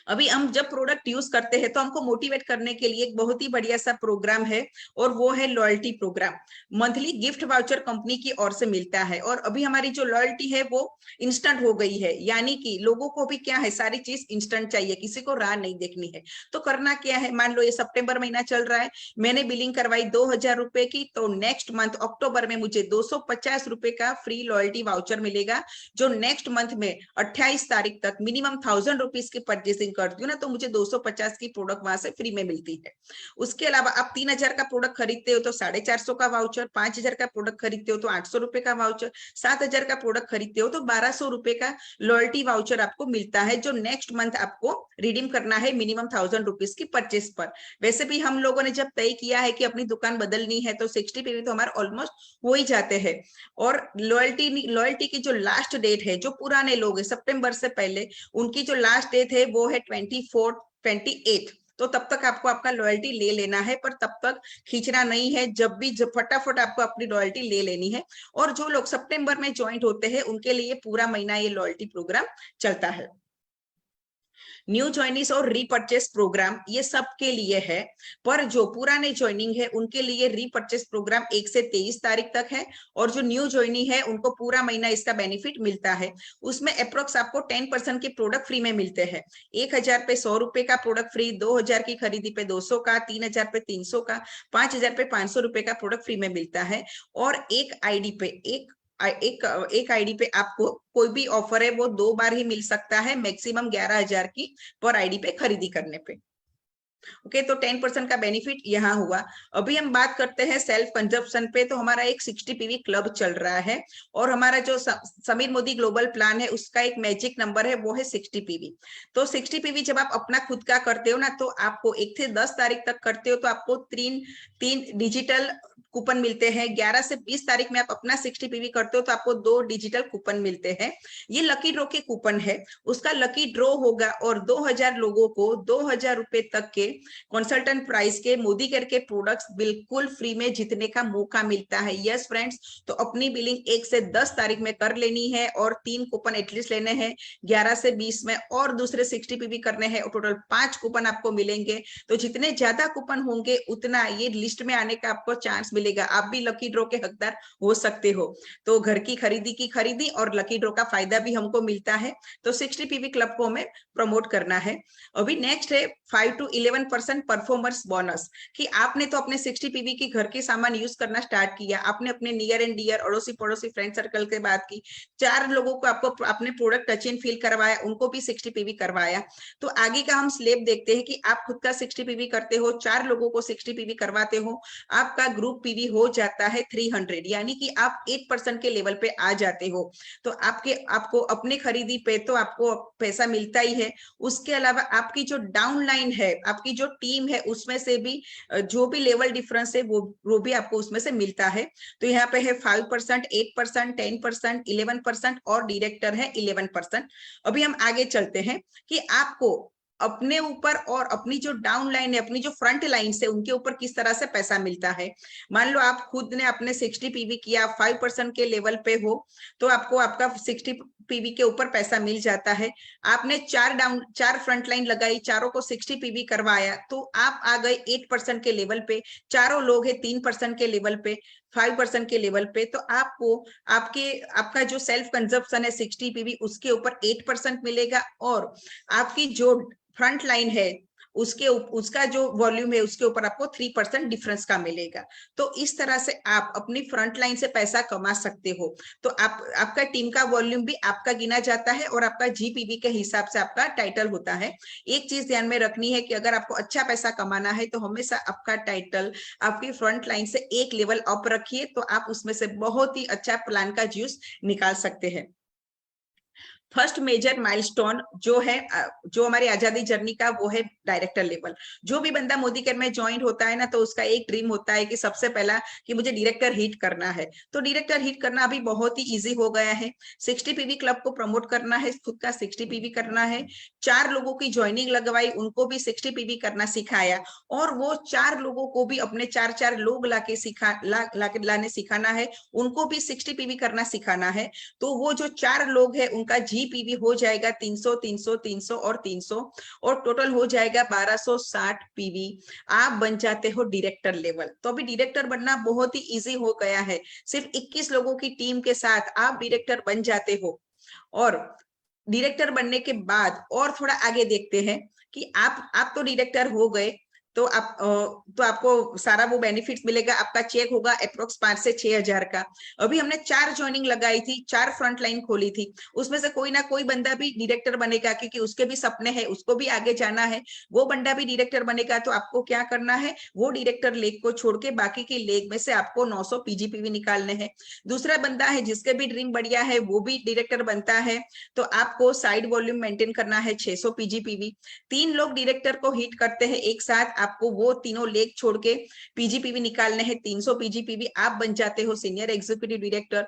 अभी हम जब प्रोडक्ट यूज करते हैं तो हमको मोटिवेट करने के लिए एक बहुत ही बढ़िया सा प्रोग्राम है, और वो है loyalty programme. Monthly gift voucher company की ओर से मिलता है, और अभी हमारी जो लॉयल्टी है वो इंस्टेंट हो गई है, यानी कि लोगों को भी क्या है, सारी चीज इंस्टेंट चाहिए, किसी को राह नहीं देखनी है। तो करना क्या है, मान लो ये सितंबर महीना चल रहा है, मैंने बिलिंग करवाई 2000 रुपए की, तो नेक्स्ट मंथ अक्टूबर में मुझे 250 रुपए का फ्री लॉयल्टी वाउचर मिलेगा, जो नेक्स्ट मंथ में 28 तारीख तक मिनिमम 1000 रुपीज की परचेसिंग करती हूँ ना, तो मुझे 250 की प्रोडक्ट वहां से फ्री में मिलती है। उसके अलावा आप 3000 का प्रोडक्ट खरीदते हो तो 450 का वाउचर, 5000 का प्रोडक्ट खरीदते हो तो 800 रुपए का वाउचर, 7000 का प्रोडक्ट खरीदते हो तो 1200 रुपए का लॉयल्टी वाउचर आपको मिलता है, जो नेक्स्ट मंथ आपको रिडीम करना है मिनिमम 1000 रुपीज की परचेस पर। वैसे भी हम लोगों ने जब तय किया है कि अपनी दुकान बदलनी है तो 60 पीवी तो हमारे ऑलमोस्ट हो ही जाते हैं। और लॉयल्टी की जो लास्ट डेट है, जो पुराने लोग हैं सितंबर से पहले, उनकी जो लास्ट डेट है वो है 24 28, तो तब तक आपको आपका लॉयल्टी ले लेना है, पर तब तक खींचना नहीं है, जब फटाफट आपको अपनी लॉयल्टी ले लेनी है। और जो लोग सितंबर में ज्वाइंट होते हैं उनके लिए पूरा महीना ये लॉयल्टी प्रोग्राम चलता है। न्यू ज्वाइनिंग और रीपर्चेस प्रोग्राम ये सब के लिए है, पर जो पुराने ज्वाइनिंग है उनके लिए रीपर्चेस प्रोग्राम 1 से 23 तारीख तक है, और जो न्यू ज्वाइनिंग है उनको पूरा महीना इसका बेनिफिट मिलता है। उसमें अप्रोक्स आपको 10% के प्रोडक्ट फ्री में मिलते हैं। 1000 पे 100 रुपए का प्रोडक्ट फ्री, 2000 की खरीदी पे 200 का, 3000 पे 300 का, 5000 पे 500 रुपए का प्रोडक्ट फ्री में मिलता है। और एक आईडी पे एक आईडी पे आपको कोई भी ऑफर है वो 2 बार ही मिल सकता है, मैक्सिमम 11,000 की पर आईडी पे खरीदी करने पे। ओके, तो 10% का बेनिफिट यहाँ हुआ। अभी हम बात करते हैं सेल्फ कंजप्शन पे, तो हमारा एक 60 पीवी क्लब चल रहा है, और हमारा जो समीर मोदी ग्लोबल प्लान है उसका एक मैजिक नंबर है, वो है 60 पीवी। तो 60 पीवी जब आप अपना खुद का करते हो ना, तो आपको 1 से 10 तारीख तक करते हो तो आपको तीन डिजिटल कूपन मिलते हैं। 11 से 20 तारीख में आप अपना 60 पीवी करते हो तो आपको 2 डिजिटल कूपन मिलते हैं। ये लकी ड्रॉ के कूपन है, उसका लकी ड्रॉ होगा, और 2000 लोगों को 2000 रुपए तक के कंसल्टेंट प्राइस के मोदी केयर के प्रोडक्ट्स बिल्कुल फ्री में जीतने का मौका मिलता है। यस फ्रेंड्स, तो अपनी बिलिंग 1 से 10 तारीख में कर लेनी है, और 3 कूपन एटलीस्ट लेने हैं 11 से 20 में, और दूसरे 60 पीवी करने हैं, टोटल 5 कूपन आपको मिलेंगे। तो जितने ज्यादा कूपन होंगे उतना ये लिस्ट में आने का आपको चांस मिलेगा, आप भी लकी ड्रॉ के हकदार हो सकते हो। तो घर की खरीदी और लकी ड्रॉ का फायदा भी हमको मिलता है। तो 60 पीवी क्लब को हमें प्रमोट करना है। अभी नेक्स्ट है 5 to 11% परफॉर्मेंस बोनस, कि आपने तो अपने 60 पीवी की घर के सामान यूज करना स्टार्ट किया, आपने अपने नियर एंड डियर अड़ोसी पड़ोसी फ्रेंड सर्कल के बात की, 4 लोगों को आपको अपने प्रोडक्ट टच एंड फील करवाया, उनको भी 60 पीवी करवाया। तो आगे का हम स्लेब देखते हैं कि आप खुद का 60 पीवी करते हो, 4 लोगों को 60 पीवी करवाते हो, आपका ग्रुप पीवी हो जाता है 300, यानी कि आप 8% के लेवल पे आ जाते हो। तो आपको अपने खरीदी पे तो आपको पैसा मिलता ही है। उसके अलावा आपकी जो डाउनलाइन है, आपकी जो टीम है, उसमें से भी जो भी लेवल डिफरेंस है वो भी आपको उसमें से मिलता है। तो यहाँ पे है 5%, 8%, 10%, 11% और डायरेक्टर है 11%। अभी हम आगे चलते हैं कि आपको अपने ऊपर और अपनी जो डाउन लाइन है, अपनी जो फ्रंट लाइन से, उनके ऊपर किस तरह से पैसा मिलता है। मान लो आप खुद ने अपने 60 पीवी किया, 5% के लेवल पे हो, तो आपको आपका 60 पीवी के ऊपर पैसा मिल जाता है। आपने 4 फ्रंट लाइन लगाई, चारों को 60 पीवी करवाया, तो आप आ गए 8% के लेवल पे। चारों लोग है 3% के लेवल पे, 5% के लेवल पे। तो आपको आपका जो सेल्फ कंजप्शन है 60 पीवी, उसके ऊपर 8% मिलेगा, और आपकी जो फ्रंट लाइन है उसका जो वॉल्यूम है उसके ऊपर आपको 3% डिफरेंस का मिलेगा। तो इस तरह से आप अपनी फ्रंट लाइन से पैसा कमा सकते हो। तो आपका टीम का वॉल्यूम भी आपका गिना जाता है, और आपका जीपीवी के हिसाब से आपका टाइटल होता है। एक चीज ध्यान में रखनी है कि अगर आपको अच्छा पैसा कमाना है तो हमेशा आपका टाइटल आपकी फ्रंट लाइन से एक लेवल अप रखिए, तो आप उसमें से बहुत ही अच्छा प्लान का जूस निकाल सकते हैं। फर्स्ट मेजर माइलस्टोन जो है, जो हमारी आजादी जर्नी का, वो है डायरेक्टर लेवल। जो भी बंदा मोदी केयर में ज्वाइन होता है ना, तो उसका एक ड्रीम होता है कि सबसे पहला कि मुझे डायरेक्टर हिट करना है। तो डायरेक्टर हिट करना अभी बहुत ही इजी हो गया है। 60 पीवी क्लब को प्रमोट करना है, खुद का 60 पीवी करना है, 4 लोगों की ज्वाइनिंग लगवाई, उनको भी 60 पीवी करना सिखाया, और वो 4 लोगों को भी अपने 4 लोग लाने सिखाना है, उनको भी 60 पीवी करना सिखाना है। तो वो जो 4 लोग है उनका जी पीजीपीवी हो जाएगा 300 300 300 और 300 और टोटल हो जाएगा 1260 पीवी। आप बन जाते हो डायरेक्टर लेवल। तो अभी डायरेक्टर बनना बहुत ही इजी हो गया है, सिर्फ 21 लोगों की टीम के साथ आप डायरेक्टर बन जाते हो। और डायरेक्टर बनने के बाद और थोड़ा आगे देखते हैं कि आप तो डायरेक्टर हो गए, तो आपको सारा वो बेनिफिट्स मिलेगा, आपका चेक होगा अप्रोक्स 5 से 6 हजार का। अभी हमने 4 ज्वाइनिंग लगाई थी, 4 फ्रंट लाइन खोली थी, उसमें से कोई ना कोई बंदा भी डायरेक्टर बनेगा, क्योंकि उसके भी सपने हैं, उसको भी आगे जाना है। वो बंदा भी डायरेक्टर बनेगा, तो आपको क्या करना है, वो डायरेक्टर लेग को छोड़ के बाकी के लेग में से आपको 900 पीजीपीवी निकालने हैं। दूसरा बंदा है जिसके भी ड्रीम बढ़िया है, वो भी डायरेक्टर बनता है, तो आपको साइड वॉल्यूम मेंटेन करना है 600 पीजीपीवी। 3 लोग डायरेक्टर को हिट करते हैं एक साथ, आपको वो तीनों लेग छोड़ के पीजीपीवी निकालने हैं 300 पीजीपीवी। आप बन जाते हो सीनियर एग्जीक्यूटिव डायरेक्टर।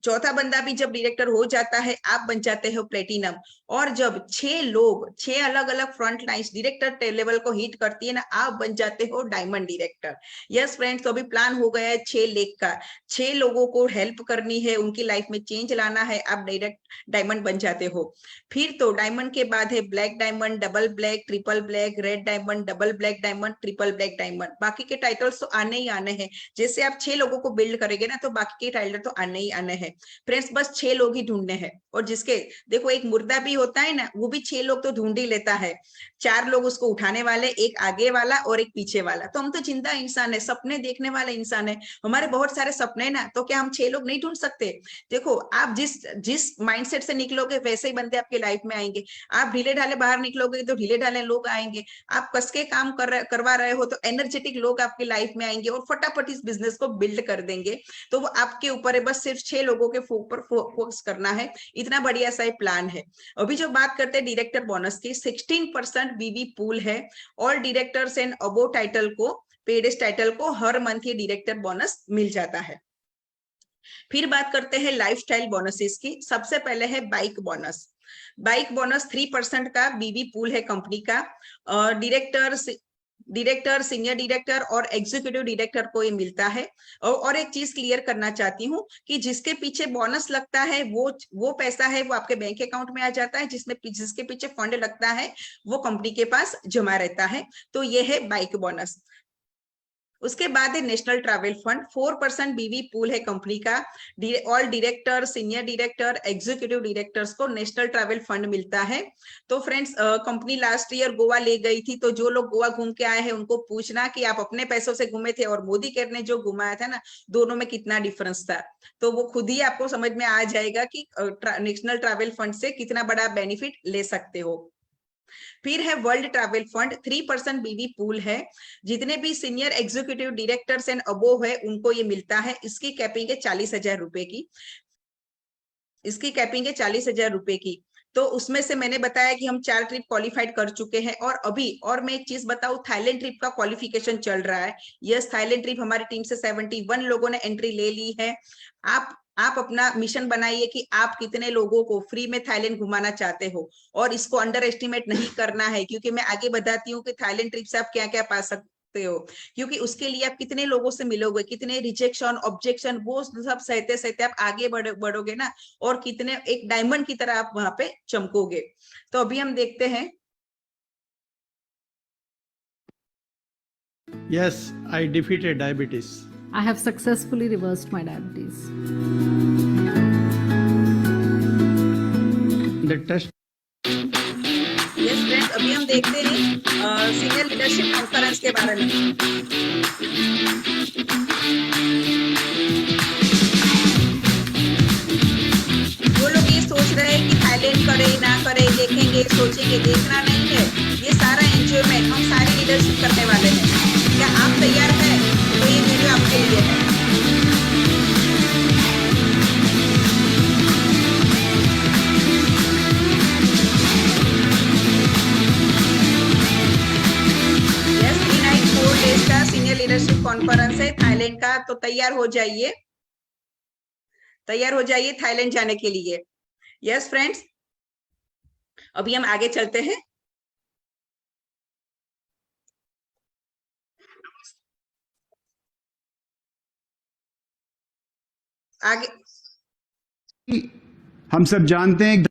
चौथा बंदा भी जब डायरेक्टर हो जाता है, आप बन जाते हो प्लेटिनम। और जब 6 अलग अलग फ्रंट लाइंस डायरेक्टर लेवल को हिट करती है ना, आप बन जाते हो डायमंड डायरेक्टर। यस फ्रेंड्स, तो अभी प्लान हो गया है 6 लेग का, 6 लोगों को हेल्प करनी है, उनकी लाइफ में चेंज लाना है, आप डायरेक्ट डायमंड बन जाते हो। फिर तो डायमंड के बाद है black diamond, double black, triple black, red diamond, double black diamond, triple black diamond. बाकी के टाइटल्स तो आने ही आने हैं। जैसे आप 6 लोगों को बिल्ड करेंगे ना, तो बाकी के टाइटल तो आने ही आने हैं। फ्रेंड्स, बस 6 लोग ही ढूंढने हैं। और जिसके देखो एक मुर्दा भी होता है ना, वो भी 6 लोग तो ढूंढ ही लेता है। 4 लोग उसको उठाने वाले, एक आगे वाला और एक पीछे वाला। तो हम तो जिंदा इंसान है, सपने देखने वाले इंसान है, हमारे बहुत सारे सपने हैं ना, तो क्या हम 6 लोग नहीं ढूंढ सकते? देखो, आप जिस जिस माइंडसेट से निकलोगे, वैसे ही बंदे आपकी लाइफ में आएंगे। आप ढीले ढाले बाहर निकलोगे तो ढीले ढाले लोग आएंगे। आप कस के काम करवा रहे हो, तो एनर्जेटिक लोग आपकी लाइफ में आएंगे और फटाफट इस बिजनेस को बिल्ड कर देंगे। तो वो आपके ऊपर है, बस सिर्फ 6 लोगों के ऊपर फोकस करना है। इतना बढ़िया सा प्लान है। अभी जो बात करते हैं डायरेक्टर बोनस की, 16% बीवी पूल है। All directors and above title को, पेडेस टाइटल को हर मंथ ये डायरेक्टर बोनस मिल जाता है। फिर बात करते हैं लाइफस्टाइल बोनसेस की। सबसे पहले है बाइक बोनस। बाइक बोनस 3% का बीवी पूल है कंपनी का। डायरेक्टर, सीनियर डायरेक्टर और एग्जीक्यूटिव डायरेक्टर को ये मिलता है। और एक चीज क्लियर करना चाहती हूँ कि जिसके पीछे बोनस लगता है, वो पैसा है वो आपके बैंक अकाउंट में आ जाता है, जिसके पीछे फंड लगता है वो कंपनी के पास जमा रहता है। तो ये है बाइक बोनस। उसके बाद है नेशनल ट्रैवल फंड, 4% बीवी पूल है कंपनी का। All director, senior director, executive directors को नेशनल ट्रैवल फंड मिलता है। तो friends, company last year Goa ले गई थी, तो जो लोग गोवा घूम के आए हैं उनको पूछना कि आप अपने पैसों से घूमे थे और मोदी केयर ने जो घुमाया था ना, दोनों में कितना डिफरेंस था। तो वो खुद ही आपको समझ में आ जाएगा कि नेशनल ट्रैवल फंड से कितना बड़ा बेनिफिट ले सकते हो। फिर है वर्ल्ड ट्रैवल फंड, 3% बीवी पूल है। जितने भी senior executive directors and above है उनको ये मिलता है। इसकी कैपिंग है 40,000 रुपए की। इसकी कैपिंग है 40,000 रुपए की। तो उसमें से मैंने बताया कि हम 4 ट्रिप क्वालिफाइड कर चुके हैं। और अभी और मैं एक चीज बताऊं, थाईलैंड ट्रिप का क्वालिफिकेशन चल रहा है। यस, थाईलैंड ट्रिप हमारी टीम से 71 लोगों ने एंट्री ले ली है। आप अपना मिशन बनाइए कि आप कितने लोगों को फ्री में थाईलैंड घुमाना चाहते हो। और इसको अंडर एस्टिमेट नहीं करना है, क्योंकि मैं आगे बताती हूँ कि थाईलैंड ट्रिप से आप क्या क्या पा सकते हो। क्योंकि उसके लिए आप कितने लोगों से मिलोगे, कितने रिजेक्शन, ऑब्जेक्शन, वो सब सहते सहते आप आगे बढ़ोगे ना, और कितने एक डायमंड की तरह आप वहां पे चमकोगे। तो अभी हम देखते हैं। Yes, I defeated diabetes. I have successfully reversed my diabetes. The test. Yes friends, अभी हम देखते हैं सीनियर लीडरशिप कॉन्फ्रेंस के बारे में। जो लोग ये सोच रहे हैं कि थाईलैंड करे ना करे, देखेंगे सोचेंगे, देखना नहीं है। ये सारा एंजॉयमेंट हम सारी लीडरशिप करने वाले हैं। क्या आप तैयार हैं? तो ये वीडियो आपके लिए है। यस, 3 नाइट 4 डेज का सीनियर लीडरशिप कॉन्फ्रेंस है थाईलैंड का। तो तैयार हो जाइए, तैयार हो जाइए थाईलैंड जाने के लिए। यस फ्रेंड्स, अभी हम आगे चलते हैं। आगे हम सब जानते हैं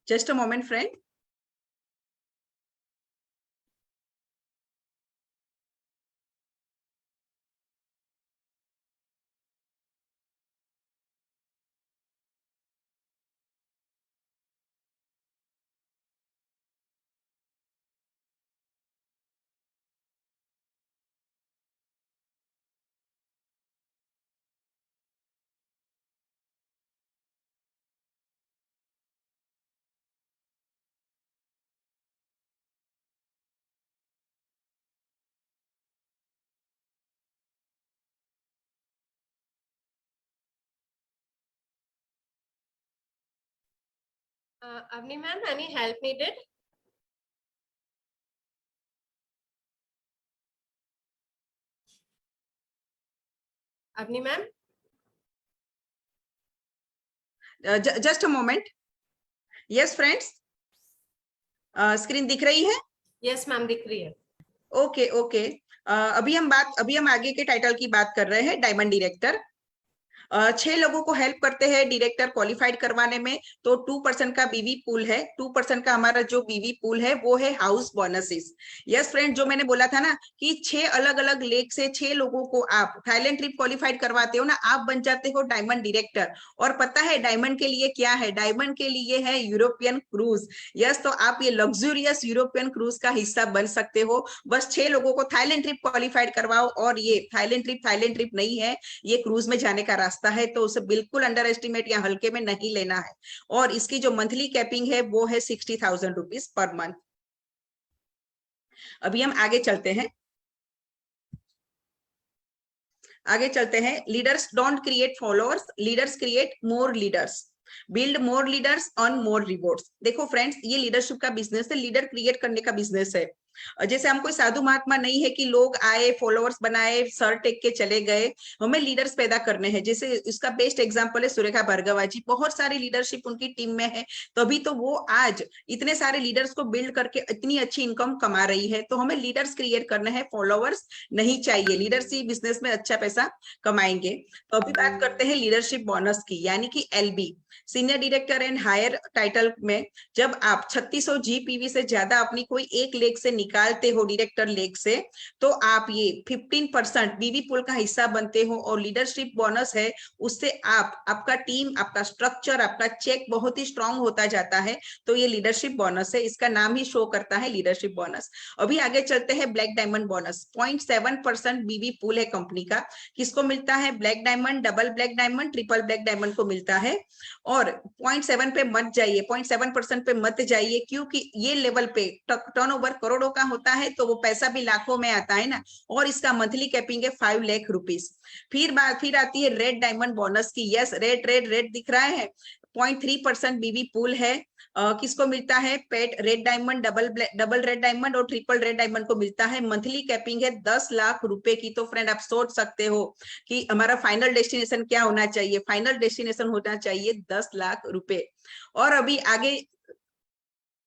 just a moment friend. Avni ma'am, any help needed? Avni ma'am? Just a moment. Yes friends, screen दिख रही है? Yes ma'am, दिख रही है। Okay okay. अभी हम आगे के टाइटल की बात कर रहे हैं, डायमंड डायरेक्टर। 6 लोगों को हेल्प करते हैं डायरेक्टर क्वालिफाइड करवाने में। तो 2% का बीवी पूल है। 2% का हमारा जो बीवी पूल है वो है हाउस बोनसेस। यस फ्रेंड, जो मैंने बोला था ना कि 6 अलग अलग लेग से 6 लोगों को आप थाईलैंड ट्रिप क्वालिफाइड करवाते हो ना, आप बन जाते हो डायमंड डायरेक्टर। और पता है डायमंड के लिए क्या है? डायमंड के लिए है यूरोपियन क्रूज। यस, तो आप ये लग्जूरियस यूरोपियन क्रूज का हिस्सा बन सकते हो। बस 6 लोगों को थाईलैंड ट्रिप क्वालिफाइड करवाओ, और ये थाईलैंड ट्रिप नहीं है, ये क्रूज में जाने का रास्ता है। तो उसे बिल्कुल अंडर एस्टिमेट या हल्के में नहीं लेना है। और इसकी जो मंथली कैपिंग है वो है 60,000 रुपीज पर मंथ। अभी हम आगे चलते हैं। Leaders don't create followers, leaders create more leaders. Build more leaders, earn more rewards. देखो फ्रेंड्स, ये लीडरशिप का बिजनेस है, लीडर क्रिएट करने का बिजनेस है। जैसे हम कोई साधु महात्मा नहीं है कि लोग आए, फॉलोअर्स बनाए, सर टेक के चले गए। हमें लीडर्स पैदा करने हैं। जैसे इसका बेस्ट एग्जांपल है सुरेखा भार्गवा जी। बहुत सारी लीडरशिप उनकी टीम में है, तभी तो वो आज इतने सारे लीडर्स को बिल्ड करके इतनी अच्छी इनकम कमा रही है। तो हमें लीडर्स क्रिएट करना है, फॉलोअर्स नहीं चाहिए। लीडर्स ही बिजनेस में अच्छा पैसा कमाएंगे। तो अभी बात करते हैं लीडरशिप बोनस की, यानी कि LB, senior director and higher title में। जब आप 3600 GPV से ज्यादा अपनी कोई एक लेग से निकालते हो, डायरेक्टर लेग से, तो आप ये 15% बीवी पूल का हिस्सा बनते हो। और लीडरशिप बोनस है, उससे आपका टीम, आपका स्ट्रक्चर, आपका चेक बहुत ही स्ट्रांग होता जाता है। तो ये लीडरशिप बोनस है, इसका नाम ही शो करता है लीडरशिप बोनस। अभी आगे चलते हैं ब्लैक डायमंड बोनस। 0.7% बीवी पूल है कंपनी का। किसको मिलता है? Black diamond, double black diamond, triple black diamond को मिलता है। और 0.7 पे मत जाइए, 0.7% पे मत जाइए, क्योंकि ये लेवल पे टर्नओवर करोड़ों का होता है, तो वो पैसा भी लाखों में आता है ना। और इसका मंथली कैपिंग है 5 लाख रुपीज। फिर आती है रेड डायमंड बोनस की। यस, रेड दिख रहा है। 0.3% बीवी पूल है। किसको मिलता है? पेट red diamond, double red diamond और ट्रिपल रेड डायमंड को मिलता है। मंथली कैपिंग है 10 लाख रुपए की। तो फ्रेंड, आप सोच सकते हो कि हमारा फाइनल डेस्टिनेशन क्या होना चाहिए? फाइनल डेस्टिनेशन होना चाहिए 10 लाख रुपए। और अभी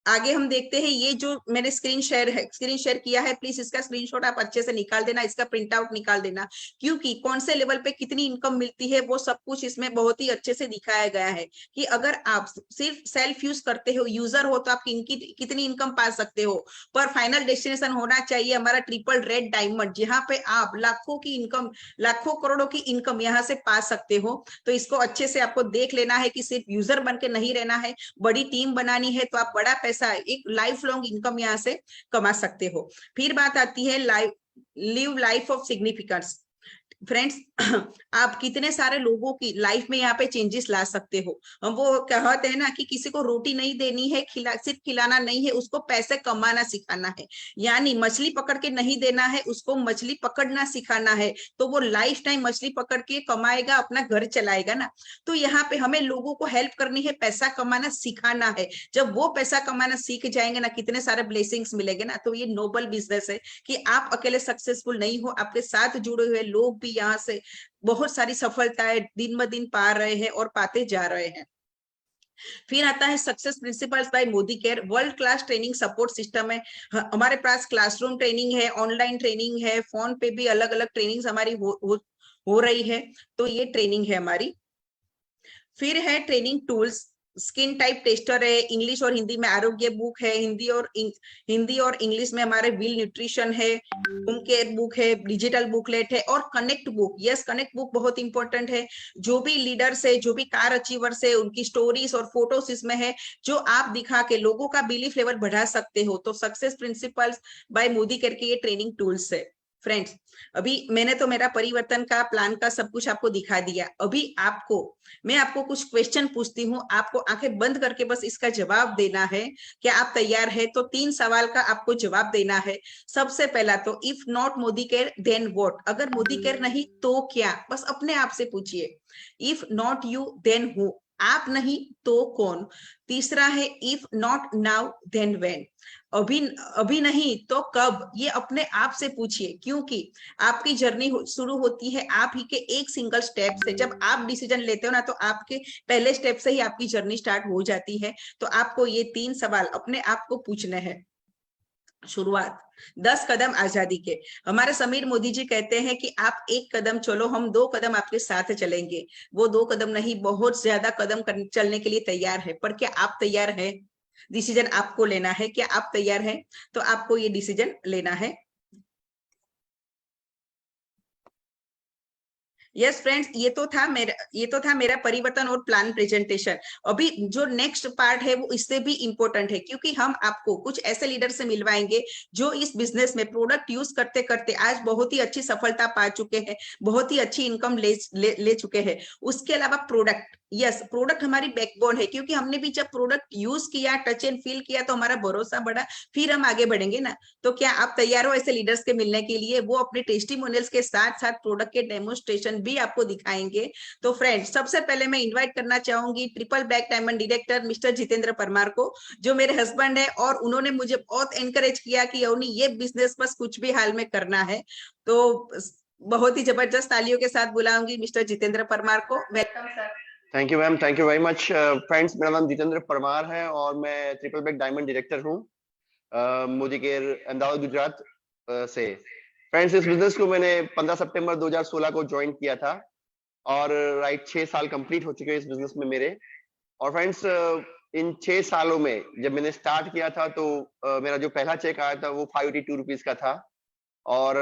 आगे हम देखते हैं, ये जो मैंने स्क्रीन शेयर किया है, प्लीज इसका स्क्रीनशॉट आप अच्छे से निकाल देना, इसका प्रिंट आउट निकाल देना, क्योंकि कौन से लेवल पे कितनी इनकम मिलती है वो सब कुछ इसमें बहुत ही अच्छे से दिखाया गया है। कि अगर आप सिर्फ सेल्फ यूज करते हो, यूजर हो, तो आप कितनी इनकम पा सकते हो। पर फाइनल डेस्टिनेशन होना चाहिए हमारा ट्रिपल रेड डायमंड, जहां पे आप लाखों की इनकम, लाखों करोड़ों की इनकम यहाँ से पा सकते हो। तो इसको अच्छे से आपको देख लेना है कि सिर्फ यूजर बन के नहीं रहना है, बड़ी टीम बनानी है, तो आप बड़ा पैसा, एक लाइफ लॉन्ग इनकम यहाँ से कमा सकते हो। फिर बात आती है live life of significance. Friends, आप कितने सारे लोगों की लाइफ में यहाँ पे चेंजेस ला सकते हो। हम वो कहते हैं ना कि किसी को रोटी नहीं देनी है, सिर्फ खिलाना नहीं है, उसको पैसे कमाना सिखाना है। यानी मछली पकड़ के नहीं देना है, उसको मछली पकड़ना सिखाना है। तो वो लाइफ टाइम मछली पकड़ के कमाएगा, अपना घर चलाएगा ना। तो यहाँ पे हमें लोगों को हेल्प करनी है, पैसा कमाना सिखाना है। जब वो पैसा कमाना सीख जाएंगे ना, कितने सारे ब्लेसिंग्स मिलेंगे ना। तो ये नोबल बिजनेस है कि आप अकेले सक्सेसफुल नहीं हो, आपके साथ जुड़े हुए लोग भी यहाँ से बहुत सारी सफलताएं दिन ब दिन पा रहे हैं और पाते जा रहे हैं। फिर आता है success principles by Modicare. World class training support system है हमारे पास। क्लासरूम ट्रेनिंग है, ऑनलाइन ट्रेनिंग है, फोन पे भी अलग अलग ट्रेनिंग हमारी हो रही है। तो ये ट्रेनिंग है हमारी। फिर है training tools. Skin type tester है, इंग्लिश और हिंदी में आरोग्य बुक है, हिंदी और इंग्लिश में हमारे व्हील न्यूट्रिशन है, होम केयर बुक है, डिजिटल बुकलेट है और connect book. Yes, connect book बहुत इंपॉर्टेंट है। जो भी लीडर्स है, जो भी कार अचीवर्स है, उनकी स्टोरीज और फोटोज इसमें है, जो आप दिखा के लोगों का बिलीफ लेवल बढ़ा सकते हो। तो सक्सेस प्रिंसिपल्स बाय मोदी करके ये ट्रेनिंग टूल्स है। फ्रेंड्स, अभी मैंने तो मेरा परिवर्तन का प्लान का सब कुछ आपको दिखा दिया। अभी मैं आपको कुछ क्वेश्चन पूछती हूँ, आपको आंखें बंद करके बस इसका जवाब देना है। क्या आप तैयार है? तो 3 सवाल का आपको जवाब देना है। सबसे पहला तो if not Modicare then what, अगर मोदी केयर नहीं तो क्या? बस अपने आप से पूछिए। If not you then who, आप नहीं तो कौन? तीसरा है if not now then when, अभी नहीं तो कब? ये अपने आप से पूछिए, क्योंकि आपकी जर्नी शुरू होती है आप ही के एक सिंगल स्टेप से। जब आप डिसीजन लेते हो ना, तो आपके पहले स्टेप से ही आपकी जर्नी स्टार्ट हो जाती है। तो आपको ये 3 सवाल अपने आप को पूछने हैं। शुरुआत 10 कदम आजादी के। हमारे समीर मोदी जी कहते हैं कि आप 1 कदम चलो, हम 2 कदम आपके साथ चलेंगे। वो 2 कदम नहीं, बहुत ज्यादा कदम चलने के लिए तैयार है। पर क्या आप तैयार हैं? डिसीजन आपको लेना है। क्या आप तैयार हैं? तो आपको ये डिसीजन लेना है। यस फ्रेंड्स, ये तो था मेरा परिवर्तन और प्लान प्रेजेंटेशन। अभी जो नेक्स्ट पार्ट है वो इससे भी इंपॉर्टेंट है, क्योंकि हम आपको कुछ ऐसे लीडर से मिलवाएंगे जो इस बिजनेस में प्रोडक्ट यूज करते करते आज बहुत ही अच्छी सफलता पा चुके हैं, बहुत ही अच्छी इनकम ले चुके हैं। उसके अलावा प्रोडक्ट, यस, प्रोडक्ट हमारी बैकबोन है, क्योंकि हमने भी जब प्रोडक्ट यूज किया, टच एंड फील किया, तो हमारा भरोसा बढ़ा, फिर हम आगे बढ़ेंगे ना। तो क्या आप तैयार हो ऐसे लीडर्स के मिलने के लिए? वो अपने टेस्टिमोनियल्स के साथ साथ प्रोडक्ट के डेमोन्स्ट्रेशन भी आपको दिखाएंगे। तो फ्रेंड्स, सबसे पहले मैं इन्वाइट करना चाहूंगी triple black diamond director mister Jitendra Parmar को, जो मेरे हस्बैंड है, और उन्होंने मुझे बहुत एनकरेज किया कि अवनी ये बिजनेस बस कुछ भी हाल में करना है। तो बहुत ही जबरदस्त तालियों के साथ बुलाऊंगी मिस्टर जितेंद्र परमार को। Welcome sir. Thank you ma'am, thank you very much. Friends, मेरा नाम जितेंद्र परमार है और मैं ट्रिपल ब्लैक डायमंड डायरेक्टर हूँ मोदी केयर अहमदाबाद गुजरात से। फ्रेंड्स, इस बिजनेस को मैंने 15 सितंबर 2016 को ज्वाइन किया था और राइट 6 साल कंप्लीट हो चुके हैं इस बिजनेस में मेरे। और फ्रेंड्स, इन 6 सालों में जब मैंने स्टार्ट किया था तो मेरा जो पहला चेक आया था वो 582 रुपीज का था, और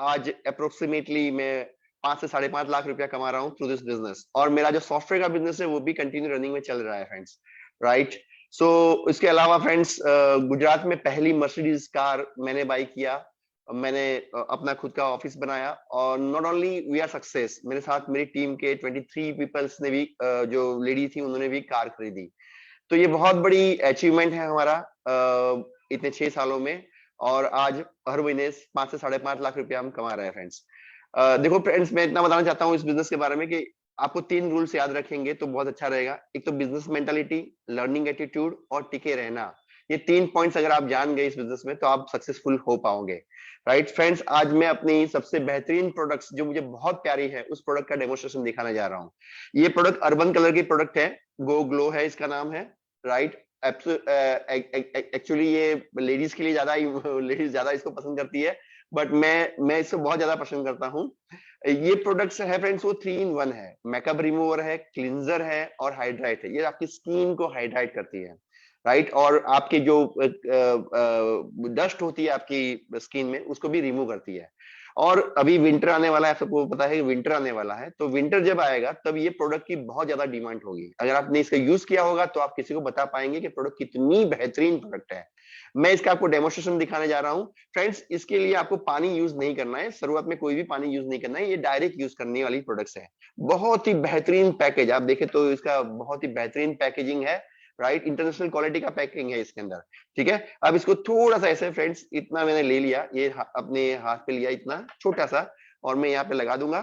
आज अप्रोक्सीमेटली मैं 5 से 5.5 लाख रुपया कमा रहा हूँ थ्रू दिस बिजनेस। और मेरा जो सॉफ्टवेयर का बिजनेस है वो भी कंटिन्यू रनिंग में चल रहा है फ्रेंड्स, राइट। सो इसके अलावा फ्रेंड्स, गुजरात में पहली मर्सिडीज कार मैंने बाई किया, मैंने अपना खुद का ऑफिस बनाया, और not only we are success, मेरे साथ मेरी टीम के 23 पीपल्स ने भी, जो लेडी थी उन्होंने भी कार खरीदी। तो ये बहुत बड़ी अचीवमेंट है हमारा इतने 6 सालों में, और आज हर महीने 5 से 5.5 लाख रुपया हम कमा रहे हैं फ्रेंड्स। देखो फ्रेंड्स, मैं इतना बताना चाहता हूँ इस बिजनेस के बारे में कि आपको 3 रूल्स याद रखेंगे तो बहुत अच्छा रहेगा। एक तो बिजनेस मेंटालिटी, लर्निंग एटीट्यूड और टिके रहना। ये 3 पॉइंट्स अगर आप जान गए इस बिजनेस में तो आप सक्सेसफुल हो पाओगे, राइट। फ्रेंड्स, आज मैं अपनी सबसे बेहतरीन प्रोडक्ट्स जो मुझे बहुत प्यारी है उस प्रोडक्ट का डेमोन्स्ट्रेशन दिखाने जा रहा हूँ। ये प्रोडक्ट अर्बन कलर की प्रोडक्ट है, गो ग्लो है इसका नाम है, राइट। एक्चुअली ये लेडीज के लिए लेडीज ज्यादा इसको पसंद करती है, बट मैं इसको बहुत ज्यादा पसंद करता हूँ। ये प्रोडक्ट्स है फ्रेंड्स, वो 3 in 1 है, मेकअप रिमूवर है, क्लींजर है और हाइड्राइट है। ये आपकी स्किन को हाइड्राइट करती है, राइट, और आपकी जो डस्ट होती है आपकी स्किन में उसको भी रिमूव करती है। और अभी विंटर आने वाला है, सबको पता है विंटर आने वाला है, तो विंटर जब आएगा तब ये प्रोडक्ट की बहुत ज्यादा डिमांड होगी। अगर आपने इसका यूज किया होगा तो आप किसी को बता पाएंगे कि प्रोडक्ट कितनी बेहतरीन प्रोडक्ट है। मैं इसका आपको डेमोन्स्ट्रेशन दिखाने जा रहा हूँ फ्रेंड्स। इसके लिए आपको पानी यूज नहीं करना है, शुरुआत में कोई भी पानी यूज नहीं करना है, ये डायरेक्ट यूज करने वाली प्रोडक्ट्स है। बहुत ही बेहतरीन पैकेज, आप देखें तो इसका बहुत ही बेहतरीन पैकेजिंग है, राइट, इंटरनेशनल क्वालिटी का पैकिंग है इसके अंदर, ठीक है। अब इसको थोड़ा सा ऐसे फ्रेंड्स, इतना मैंने ले लिया, ये अपने हाथ पे लिया इतना छोटा सा, और मैं यहाँ पे लगा दूंगा,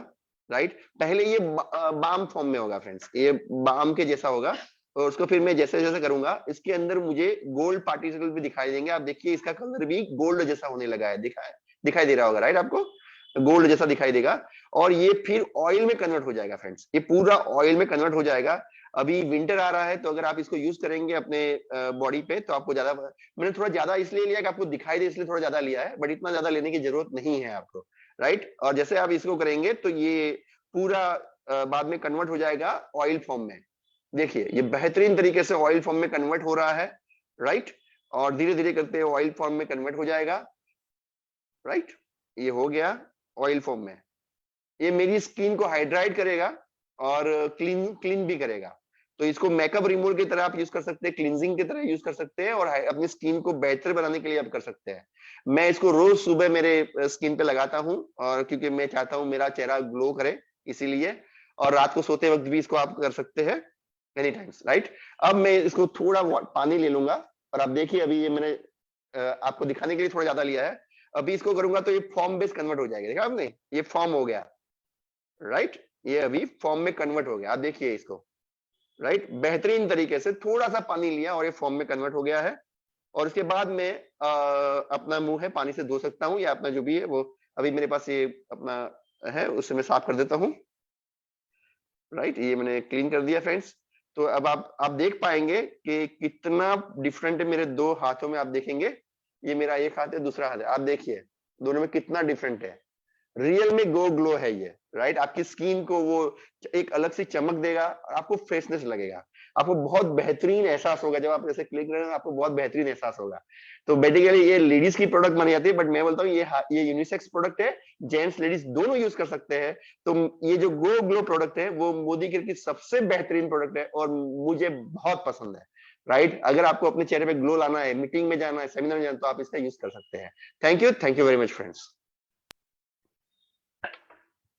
राइट। पहले ये बाम फॉर्म में होगा फ्रेंड्स, ये बाम के जैसा होगा, और उसको फिर मैं जैसे जैसे करूंगा इसके अंदर मुझे गोल्ड पार्टिकल भी दिखाई देंगे। आप देखिए इसका कलर भी गोल्ड जैसा होने लगा है, दिखाई दे रहा होगा, राइट, आपको गोल्ड जैसा दिखाई देगा। और ये फिर ऑयल में कन्वर्ट हो जाएगा फ्रेंड्स, ये पूरा ऑयल में कन्वर्ट हो जाएगा। अभी विंटर आ रहा है तो अगर आप इसको यूज करेंगे अपने बॉडी पे तो आपको ज्यादा, मैंने थोड़ा ज्यादा इसलिए लिया कि आपको दिखाई दे इसलिए थोड़ा ज्यादा लिया है, बट इतना ज्यादा लेने की जरूरत नहीं है आपको, राइट। और जैसे आप इसको करेंगे तो ये पूरा बाद में कन्वर्ट हो जाएगा ऑयल फॉर्म में, देखिए ये बेहतरीन तरीके से ऑयल फॉर्म में कन्वर्ट हो रहा है, राइट, और धीरे धीरे करते ऑयल फॉर्म में कन्वर्ट हो जाएगा, राइट। ये हो गया ऑयल फॉर्म में। ये मेरी स्किन को हाइड्राइट करेगा और क्लीन भी करेगा। तो इसको मेकअप रिमूवर की तरह आप यूज कर सकते हैं, क्लींजिंग की तरह यूज कर सकते हैं, और अपनी स्किन को बेहतर बनाने के लिए आप कर सकते हैं। मैं इसको रोज सुबह मेरे स्किन पे लगाता हूं, और क्योंकि मैं चाहता हूं मेरा चेहरा ग्लो करे, इसीलिए। और रात को सोते वक्त भी इसको आप कर सकते हैं मेनी टाइम्स, राइट। अब मैं इसको थोड़ा पानी ले लूंगा, और आप देखिए अभी ये मैंने आपको दिखाने के लिए थोड़ा ज्यादा लिया है। अभी इसको करूंगा तो ये फॉर्म बेस कन्वर्ट हो जाएगा, देखा आपने, ये फॉर्म हो गया, राइट। ये अभी फॉर्म में कन्वर्ट हो गया, आप देखिए इसको, राइट। बेहतरीन तरीके से थोड़ा सा पानी लिया और ये फॉर्म में कन्वर्ट हो गया है। और इसके बाद में अपना मुंह है पानी से धो सकता हूँ, या अपना जो भी है वो, अभी मेरे पास ये अपना है उससे मैं साफ कर देता हूँ, राइट। ये मैंने क्लीन कर दिया फ्रेंड्स। तो अब आप देख पाएंगे कि कितना डिफरेंट है मेरे दो हाथों में। आप देखेंगे ये मेरा एक हाथ है, दूसरा हाथ है, आप देखिए दोनों में कितना डिफरेंट है। रियल में गो ग्लो है ये, राइट। आपकी स्किन को वो एक अलग सी चमक देगा, आपको फ्रेशनेस लगेगा, आपको बहुत बेहतरीन एहसास होगा। जब आप ऐसे क्लिक करेंगे आपको बहुत बेहतरीन एहसास होगा। तो बेसिकली ये लेडीज की प्रोडक्ट मानी जाती है, बट मैं बोलता हूँ ये यूनिसेक्स प्रोडक्ट है, जेंट्स लेडीज दोनों यूज कर सकते हैं। तो ये जो गो ग्लो प्रोडक्ट है वो मोदी केयर की सबसे बेहतरीन प्रोडक्ट है, और मुझे बहुत पसंद है, राइट। अगर आपको अपने चेहरे पे ग्लो लाना है, मीटिंग में जाना है, सेमिनार में जाना है, तो आप इसका यूज कर सकते हैं। Thank you very much friends.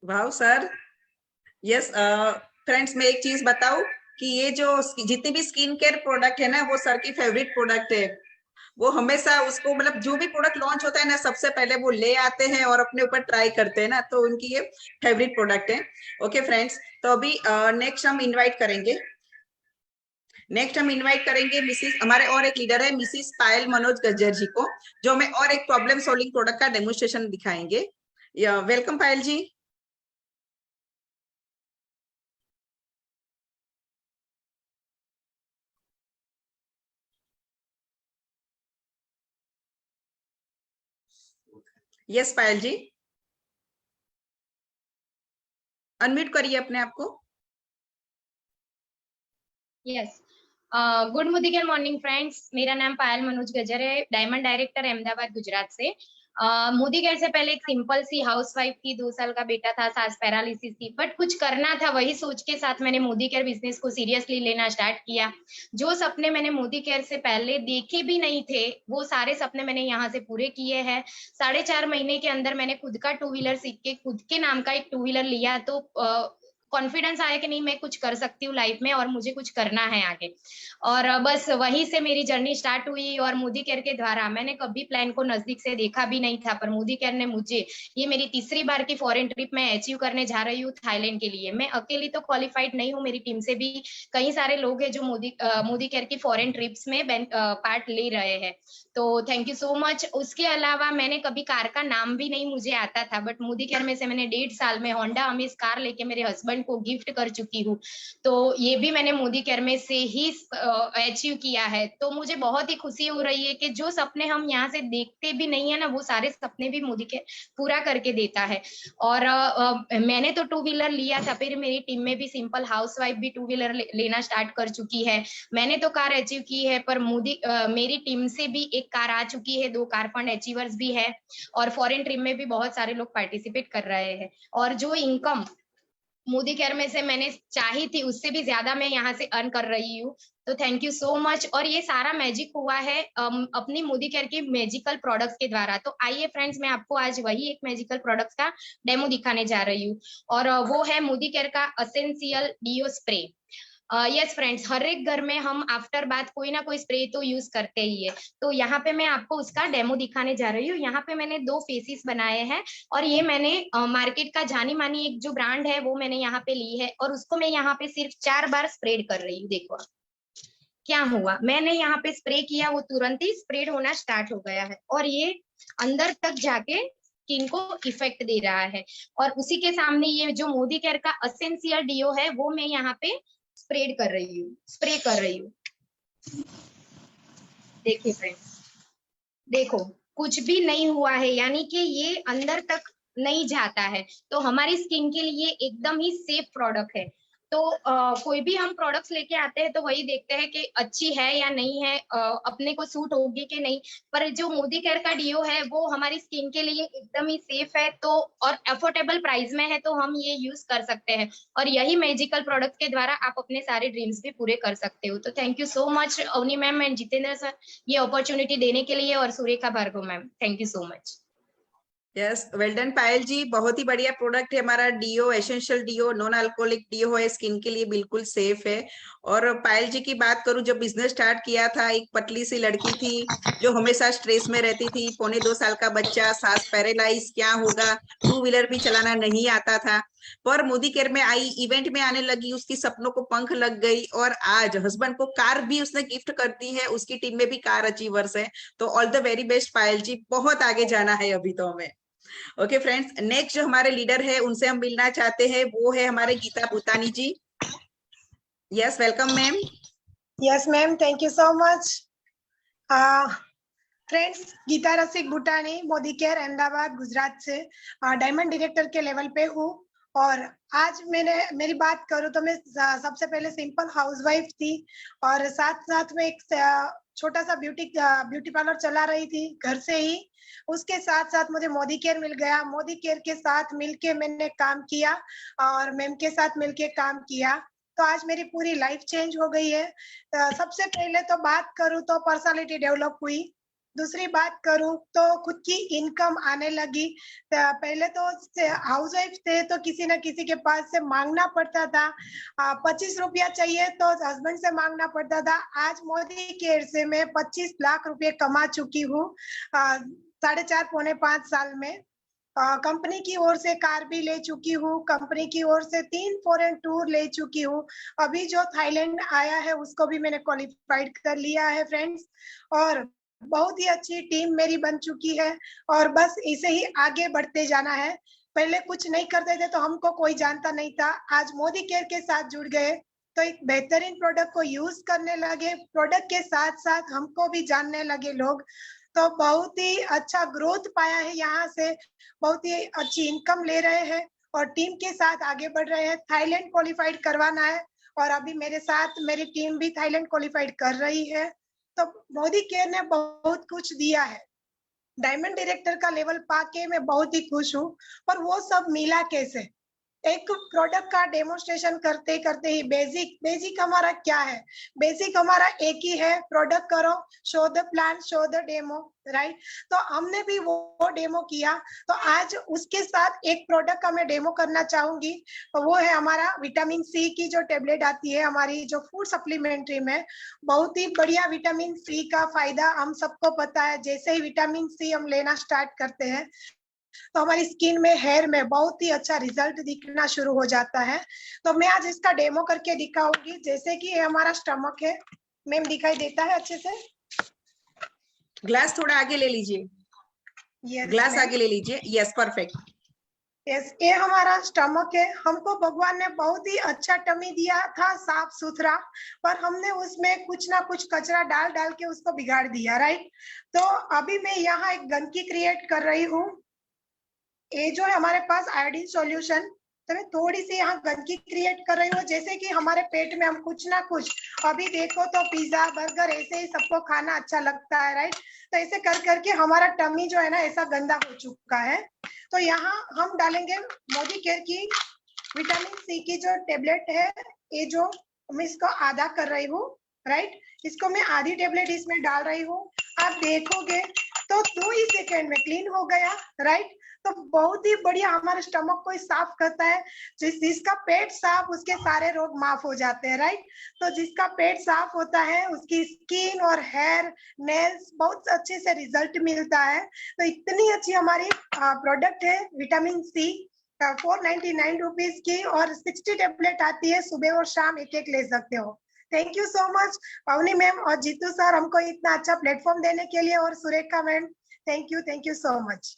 वाह सर, यस फ्रेंड्स, मैं एक चीज बताऊं कि ये जो जितने भी स्किन केयर प्रोडक्ट है ना, वो सर की फेवरेट प्रोडक्ट है। वो हमेशा उसको, मतलब जो भी प्रोडक्ट लॉन्च होता है ना, सबसे पहले वो ले आते हैं और अपने ऊपर ट्राई करते हैं ना, तो उनकी ये फेवरेट प्रोडक्ट है। ओके फ्रेंड्स, तो अभी नेक्स्ट हम इनवाइट करेंगे मिसिस, हमारे और एक लीडर है मिसिस पायल मनोज गज्जर जी को, जो हमें और एक प्रॉब्लम सॉल्विंग प्रोडक्ट का डेमोन्स्ट्रेशन दिखाएंगे। वेलकम पायल जी। यस पायल जी, अनम्यूट करिए अपने आप को। Yes, good morning friends. मेरा नाम पायल मनोज गजर है, डायमंड डायरेक्टर अहमदाबाद गुजरात से। मोदी केयर से पहले एक सिंपल सी हाउसवाइफ थी, 2 साल का बेटा था, सास पैरालिसिस थी, बट कुछ करना था, वही सोच के साथ मैंने मोदी केयर बिजनेस को सीरियसली लेना स्टार्ट किया। जो सपने मैंने मोदी केयर से पहले देखे भी नहीं थे, वो सारे सपने मैंने यहाँ से पूरे किए हैं। 4.5 महीने के अंदर मैंने खुद का 2 व्हीलर सीख के खुद के नाम का एक 2 व्हीलर लिया, तो कॉन्फिडेंस आया कि नहीं, मैं कुछ कर सकती हूँ लाइफ में और मुझे कुछ करना है आगे। और बस वहीं से मेरी जर्नी स्टार्ट हुई। और मोदी केयर के द्वारा मैंने कभी प्लान को नजदीक से देखा भी नहीं था, पर मोदी केयर ने मुझे, ये मेरी तीसरी बार की फॉरेन ट्रिप मैं अचीव करने जा रही हूँ थाईलैंड के लिए। मैं अकेली तो क्वालिफाइड नहीं हूँ, मेरी टीम से भी कई सारे लोग हैं जो मोदी केयर की फॉरेन ट्रिप्स में पार्ट ले रहे हैं। तो थैंक यू सो मच। उसके अलावा मैंने कभी कार का नाम भी नहीं मुझे आता था, बट मोदी केयर में से मैंने 1.5 साल में होंडा अमेज कार लेके मेरे हस्बैंड को गिफ्ट कर चुकी हूँ। तो ये भी मैंने मोदी केयर में से ही अचीव किया है। तो मुझे बहुत ही खुशी हो रही है कि जो सपने हम यहाँ से देखते भी नहीं है ना, वो सारे सपने भी मोदी केयर पूरा करके देता है। और मैंने तो 2 व्हीलर लिया था, फिर मेरी टीम में भी सिंपल हाउसवाइफ भी 2 व्हीलर लेना स्टार्ट कर चुकी है। मैंने तो कार अचीव की है, पर मेरी टीम से भी एक कार आ चुकी है, 2 कार फंड अचीवर्स भी है, और फॉरेन ट्रिप में भी बहुत सारे लोग पार्टिसिपेट कर रहे हैं। और जो इनकम मोदी केयर में से मैंने चाही थी, उससे भी ज्यादा मैं यहाँ से अर्न कर रही हूँ। तो थैंक यू सो मच। और ये सारा मैजिक हुआ है अपनी मोदी केयर के मैजिकल प्रोडक्ट्स के द्वारा। तो आइए फ्रेंड्स, मैं आपको आज वही एक मैजिकल प्रोडक्ट्स का डेमो दिखाने जा रही हूँ, और वो है मोदी केयर का essential deo spray. Yes friends, हर एक घर में हम आफ्टर बाथ कोई ना कोई स्प्रे तो यूज करते ही है। तो यहाँ पे मैं आपको उसका डेमो दिखाने जा रही हूँ। यहाँ पे मैंने 2 फेसेस बनाए हैं, और ये मैंने मार्केट का जानी मानी एक जो ब्रांड है वो मैंने यहाँ पे ली है, और उसको मैं यहाँ पे सिर्फ 4 बार स्प्रेड कर रही हूँ। देखो क्या हुआ, मैंने यहाँ पे स्प्रे किया, वो तुरंत ही स्प्रेड होना स्टार्ट हो गया है, और ये अंदर तक जाके स्किन को इफेक्ट दे रहा है। और उसी के सामने ये जो मोदी केयर का एसेंशियल डीओ है वो मैं यहाँ पे स्प्रे कर रही हूँ। देखिए फ्रेंड्स, देखो कुछ भी नहीं हुआ है, यानी कि ये अंदर तक नहीं जाता है। तो हमारी स्किन के लिए एकदम ही सेफ प्रोडक्ट है। तो कोई भी हम प्रोडक्ट्स लेके आते हैं तो वही देखते हैं कि अच्छी है या नहीं है, अपने को सूट होगी कि नहीं। पर जो मोदी केयर का डीओ है वो हमारी स्किन के लिए एकदम ही सेफ है, तो और अफोर्डेबल प्राइस में है, तो हम ये यूज कर सकते हैं। और यही मैजिकल प्रोडक्ट के द्वारा आप अपने सारे ड्रीम्स भी पूरे कर सकते हो। तो thank you so much Avani ma'am and Jitendra sir ये अपॉर्चुनिटी देने के लिए, और Surekha Bhargav ma'am, thank you so much. Yes, well done Payal ji, बहुत ही बढ़िया प्रोडक्ट है हमारा deo, essential deo, non alcoholic deo है, स्किन के लिए बिल्कुल सेफ है। और पायल जी की बात करूं, जब बिजनेस स्टार्ट किया था, एक पतली सी लड़की थी जो हमेशा स्ट्रेस में रहती थी, 1.25 साल का बच्चा, सास पैरालाइज, क्या होगा, 2 व्हीलर भी चलाना नहीं आता था, पर मोदी केयर में आई, इवेंट में आने लगी, उसकी सपनों को पंख लग गई और आज हस्बैंड को कार भी उसने गिफ्ट कर दी है, उसकी टीम में भी कार अचीवर्स है। तो ऑल द वेरी बेस्ट पायल जी, बहुत आगे जाना है अभी तो हमें। ओके फ्रेंड्स, नेक्स्ट जो हमारे लीडर है उनसे हम मिलना चाहते हैं, वो है हमारे Geeta Bhutani ji. Yes, welcome ma'am. Yes ma'am, thank you so much. Friends, Geeta Rasik Bhutani, Modi care Ahmedabad Gujarat से डायमंड डायरेक्टर के लेवल पे हूँ। और आज मेरी बात करूँ तो मैं सबसे पहले सिंपल हाउसवाइफ थी और साथ साथ में एक छोटा सा ब्यूटी पार्लर चला रही थी घर से ही। उसके साथ साथ मुझे मोदी केयर मिल गया। मोदी केयर के साथ मिलके मैंने काम किया और मैम के साथ मिलके काम किया, तो आज मेरी पूरी लाइफ चेंज हो गई है। सबसे पहले तो बात करूँ तो पर्सनालिटी डेवलप हुई। दूसरी बात करूं तो खुद की इनकम आने लगी। पहले तो हाउसवाइफ थे तो किसी न किसी के पास से मांगना पड़ता था, 25 रुपया चाहिए तो हस्बैंड से मांगना पड़ता था। आज मोदी केयर से मैं 25 लाख रुपए कमा चुकी हूँ 4.5 पौने 5 साल में। कंपनी की ओर से कार भी ले चुकी हूँ, कंपनी की ओर से 3 फॉरेन टूर ले चुकी हूँ। अभी जो थाईलैंड आया है उसको भी मैंने क्वालिफाइड कर लिया है फ्रेंड्स। और बहुत ही अच्छी टीम मेरी बन चुकी है और बस इसे ही आगे बढ़ते जाना है। पहले कुछ नहीं करते थे तो हमको कोई जानता नहीं था, आज मोदी केयर के साथ जुड़ गए तो एक बेहतरीन प्रोडक्ट को यूज करने लगे, प्रोडक्ट के साथ साथ हमको भी जानने लगे लोग। तो बहुत ही अच्छा ग्रोथ पाया है, यहाँ से बहुत ही अच्छी इनकम ले रहे हैं और टीम के साथ आगे बढ़ रहे हैं। थाईलैंड क्वालिफाइड करवाना है और अभी मेरे साथ मेरी टीम भी थाईलैंड क्वालिफाइड कर रही है। तो मोदी केयर ने बहुत कुछ दिया है। डायमंड डायरेक्टर का लेवल पाके मैं बहुत ही खुश हूँ, पर वो सब मिला कैसे? एक प्रोडक्ट का डेमोन्स्ट्रेशन करते करते ही बेसिक हमारा क्या है? बेसिक हमारा एक ही है, प्रोडक्ट करो, show the plan, show the demo, right? तो हमने भी वो डेमो किया। तो आज उसके साथ एक प्रोडक्ट का मैं डेमो करना चाहूंगी, वो है हमारा विटामिन सी की जो टेबलेट आती है हमारी जो फूड सप्लीमेंट्री में। बहुत ही बढ़िया विटामिन सी का फायदा हम सबको पता है। जैसे ही विटामिन सी हम लेना स्टार्ट करते हैं तो हमारी स्किन में, हेयर में बहुत ही अच्छा रिजल्ट दिखना शुरू हो जाता है। तो मैं आज इसका डेमो करके दिखाऊंगी। जैसे कि ये हमारा स्टमक है, मैम दिखाई देता है अच्छे से? ग्लास थोड़ा आगे ले लीजिए, यस ग्लास मैम। आगे ले लीजिए। Yes, perfect. यस, ये हमारा स्टमक है। हमको भगवान ने बहुत ही अच्छा टमी दिया था, साफ सुथरा, पर हमने उसमें कुछ ना कुछ कचरा डाल डाल के उसको बिगाड़ दिया, राइट? तो अभी मैं यहाँ एक गंदगी क्रिएट कर रही हूँ। ये जो है हमारे पास आयोडीन सॉल्यूशन, तो मैं थोड़ी सी यहाँ गंदगी क्रिएट कर रही हूँ। जैसे कि हमारे पेट में हम कुछ ना कुछ, अभी देखो तो पिज्जा बर्गर ऐसे ही सबको खाना अच्छा लगता है, राइट? तो ऐसे कर करके हमारा टमी जो है ना ऐसा गंदा हो चुका है। तो यहाँ हम डालेंगे मोदी केयर की विटामिन सी की जो टेबलेट है, ये जो मैं इसको आधा कर रही हूँ, राइट? इसको मैं आधी टेबलेट इसमें डाल रही हूँ। आप देखोगे तो 2 ही सेकेंड में क्लीन हो गया, राइट? तो बहुत ही बढ़िया हमारे स्टमक को साफ करता है। जिसका पेट साफ, उसके सारे रोग माफ हो जाते हैं, राइट? तो जिसका पेट साफ होता है उसकी स्किन और हेयर, नेल्स बहुत अच्छे से रिजल्ट मिलता है। तो इतनी अच्छी हमारी प्रोडक्ट है विटामिन सी, 499 रुपीज की, और 60 टेबलेट आती है, सुबह और शाम एक एक ले सकते हो। Thank you so much Avani ma'am और जीतू सर, हमको इतना अच्छा प्लेटफॉर्म देने के लिए, और Surekha ma'am, thank you so much.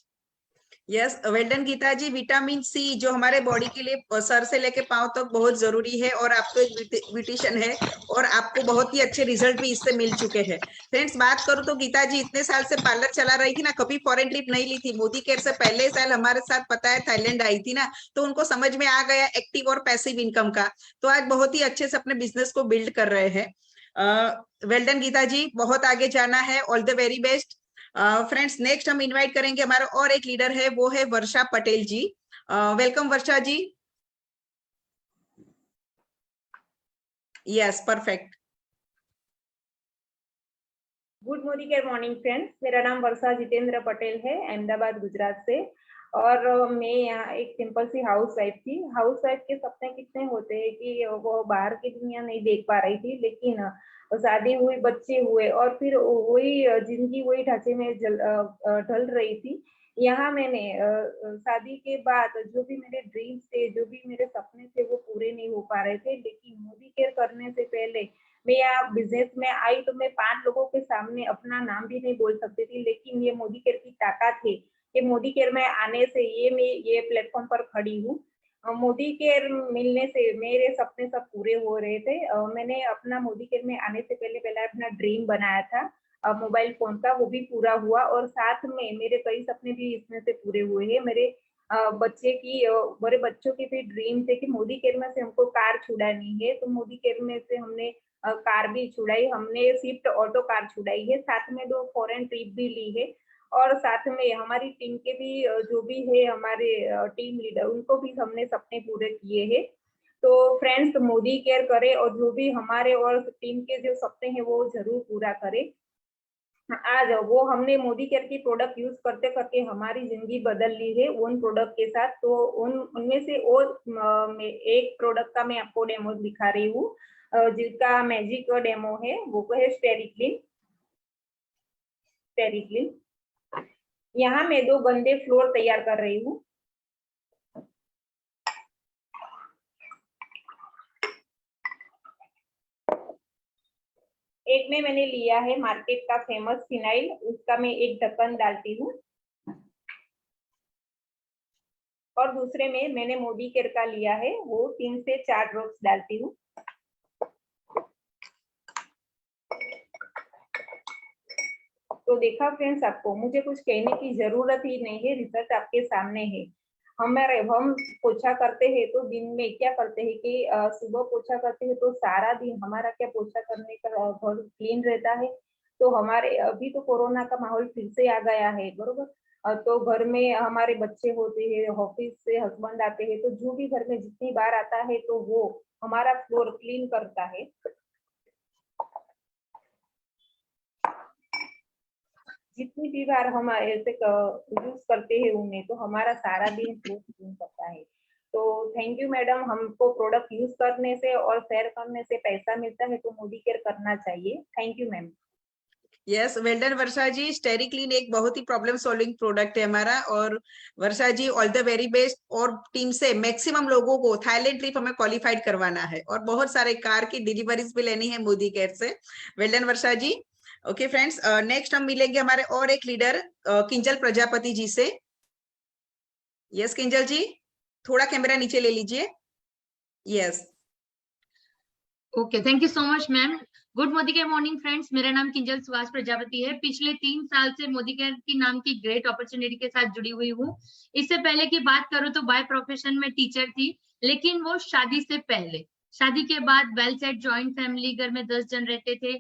Yes, well done Geeta ji. Vitamin C जो हमारे बॉडी के लिए सर से लेके पांव तक बहुत जरूरी है, और आप तो एक ब्यूटिशियन है और आपको बहुत ही अच्छे रिजल्ट भी इससे मिल चुके हैं। फ्रेंड्स, बात करूं तो गीता जी इतने साल से पार्लर चला रही थी ना, कभी फॉरेन ट्रिप नहीं ली थी। मोदी केयर से पहले साल हमारे साथ पता है थाईलैंड आई थी ना, तो उनको समझ में आ गया एक्टिव और पैसिव इनकम का। तो आज बहुत ही अच्छे से अपने बिजनेस को बिल्ड कर रहे हैं। वेल डन गीता जी, बहुत आगे जाना है, all the very best. Friends, next हम इनवाइट करेंगे, हमारा और एक लीडर है, वो है Varsha Patel ji. Welcome Varsha ji. Yes, perfect. Good Modi care morning friends, मेरा नाम वर्षा जितेंद्र पटेल है, अहमदाबाद गुजरात से। और मैं यहाँ एक सिंपल सी हाउस वाइफ थी। हाउस वाइफ के सपने कितने होते हैं कि वो बाहर की दुनिया नहीं देख पा रही थी, लेकिन शादी हुई, बच्चे हुए और फिर वही जिंदगी वही ढांचे में ढल रही थी। यहाँ मैंने शादी के बाद जो भी मेरे ड्रीम्स थे, जो भी मेरे सपने थे, वो पूरे नहीं हो पा रहे थे। लेकिन मोदी केयर करने से पहले मैं यहाँ बिजनेस में आई तो मैं 5 लोगों के सामने अपना नाम भी नहीं बोल सकती थी, लेकिन ये मोदी केयर की ताकत है कि मोदी केयर में आने से मैं ये प्लेटफॉर्म पर खड़ी हूँ। मोदी केयर मिलने से मेरे सपने सब पूरे हो रहे थे। मैंने अपना मोदी केयर में आने से पहले अपना ड्रीम बनाया था मोबाइल फोन का, वो भी पूरा हुआ और साथ में मेरे कई सपने भी इसमें से पूरे हुए हैं। मेरे बड़े बच्चों के भी ड्रीम थे कि मोदी केयर में से हमको कार छुड़ानी है, तो मोदी केयर में से हमने कार भी छुड़ाई, हमने स्विफ्ट ऑटो कार छुड़ाई है, साथ में 2 फॉरेन ट्रिप भी ली है और साथ में हमारी टीम के भी जो भी है हमारे टीम लीडर, उनको भी हमने सपने पूरे किए हैं। तो फ्रेंड्स, मोदी केयर करे और जो भी हमारे और टीम के जो सपने हैं वो जरूर पूरा करे। आज वो हमने मोदी केयर की प्रोडक्ट यूज करते करते हमारी जिंदगी बदल ली है उन प्रोडक्ट के साथ। तो उनमें से और एक प्रोडक्ट का मैं आपको डेमो दिखा रही हूँ, जिसका मैजिक डेमो है, वो है स्टेरिक्लीन। यहाँ मैं 2 गंदे फ्लोर तैयार कर रही हूँ। एक में मैंने लिया है मार्केट का फेमस फिनाइल, उसका मैं एक ढक्कन डालती हूँ और दूसरे में मैंने मोदी केयर का लिया है, वो 3 से 4 ड्रॉप्स डालती हूँ। तो देखा फ्रेंड्स, आपको मुझे कुछ कहने की जरूरत ही नहीं है, रिजल्ट आपके सामने है। हम पोछा करते हैं तो दिन में क्या करते हैं कि सुबह पोछा करते हैं तो सारा दिन हमारा क्या पोछा करने का घर क्लीन रहता है। तो हमारे अभी तो कोरोना का माहौल फिर से आ गया है, बरोबर। तो घर में हमारे बच्चे होते हैं, ऑफिस से हस्बैंड आते हैं, तो जो भी घर में जितनी बार आता है तो वो हमारा फ्लोर क्लीन करता है। जितनी भी बार हम ऐसे यूज करते हैं उन्हें, तो हमारा सारा दिन क्लीन करता है। तो थैंक यू मैडम, हमको प्रोडक्ट यूज करने से और शेयर करने से पैसा मिलता है, तो मोदी केयर करना चाहिए। Thank you ma'am. Yes, well done Varsha ji. Stericlean एक बहुत ही प्रॉब्लम सॉल्विंग प्रोडक्ट है हमारा, और Varsha ji all the very best. और टीम से मैक्सिमम लोगों को थाईलैंड ट्रिप हमें क्वालिफाइड करवाना है और बहुत सारे कार की डिलीवरीज भी लेनी है मोदी केयर से। वेल डन वर्षा जी। ओके फ्रेंड्स, नेक्स्ट हम मिलेंगे हमारे और एक लीडर किंजल प्रजापति जी से। यस किंजल जी, थोड़ा कैमरा नीचे ले लीजिए। Yes, okay, thank you so much ma'am. Good Modi care morning friends, मेरा नाम किंजल सुहास प्रजापति है। पिछले 3 साल से मोदी केयर की नाम की ग्रेट अपॉर्चुनिटी के साथ जुड़ी हुई हूँ। इससे पहले की बात करूँ तो बाय प्रोफेशन में टीचर थी, लेकिन वो शादी से पहले। शादी के बाद वेल सेट जॉइंट फैमिली, घर में 10 जन रहते थे,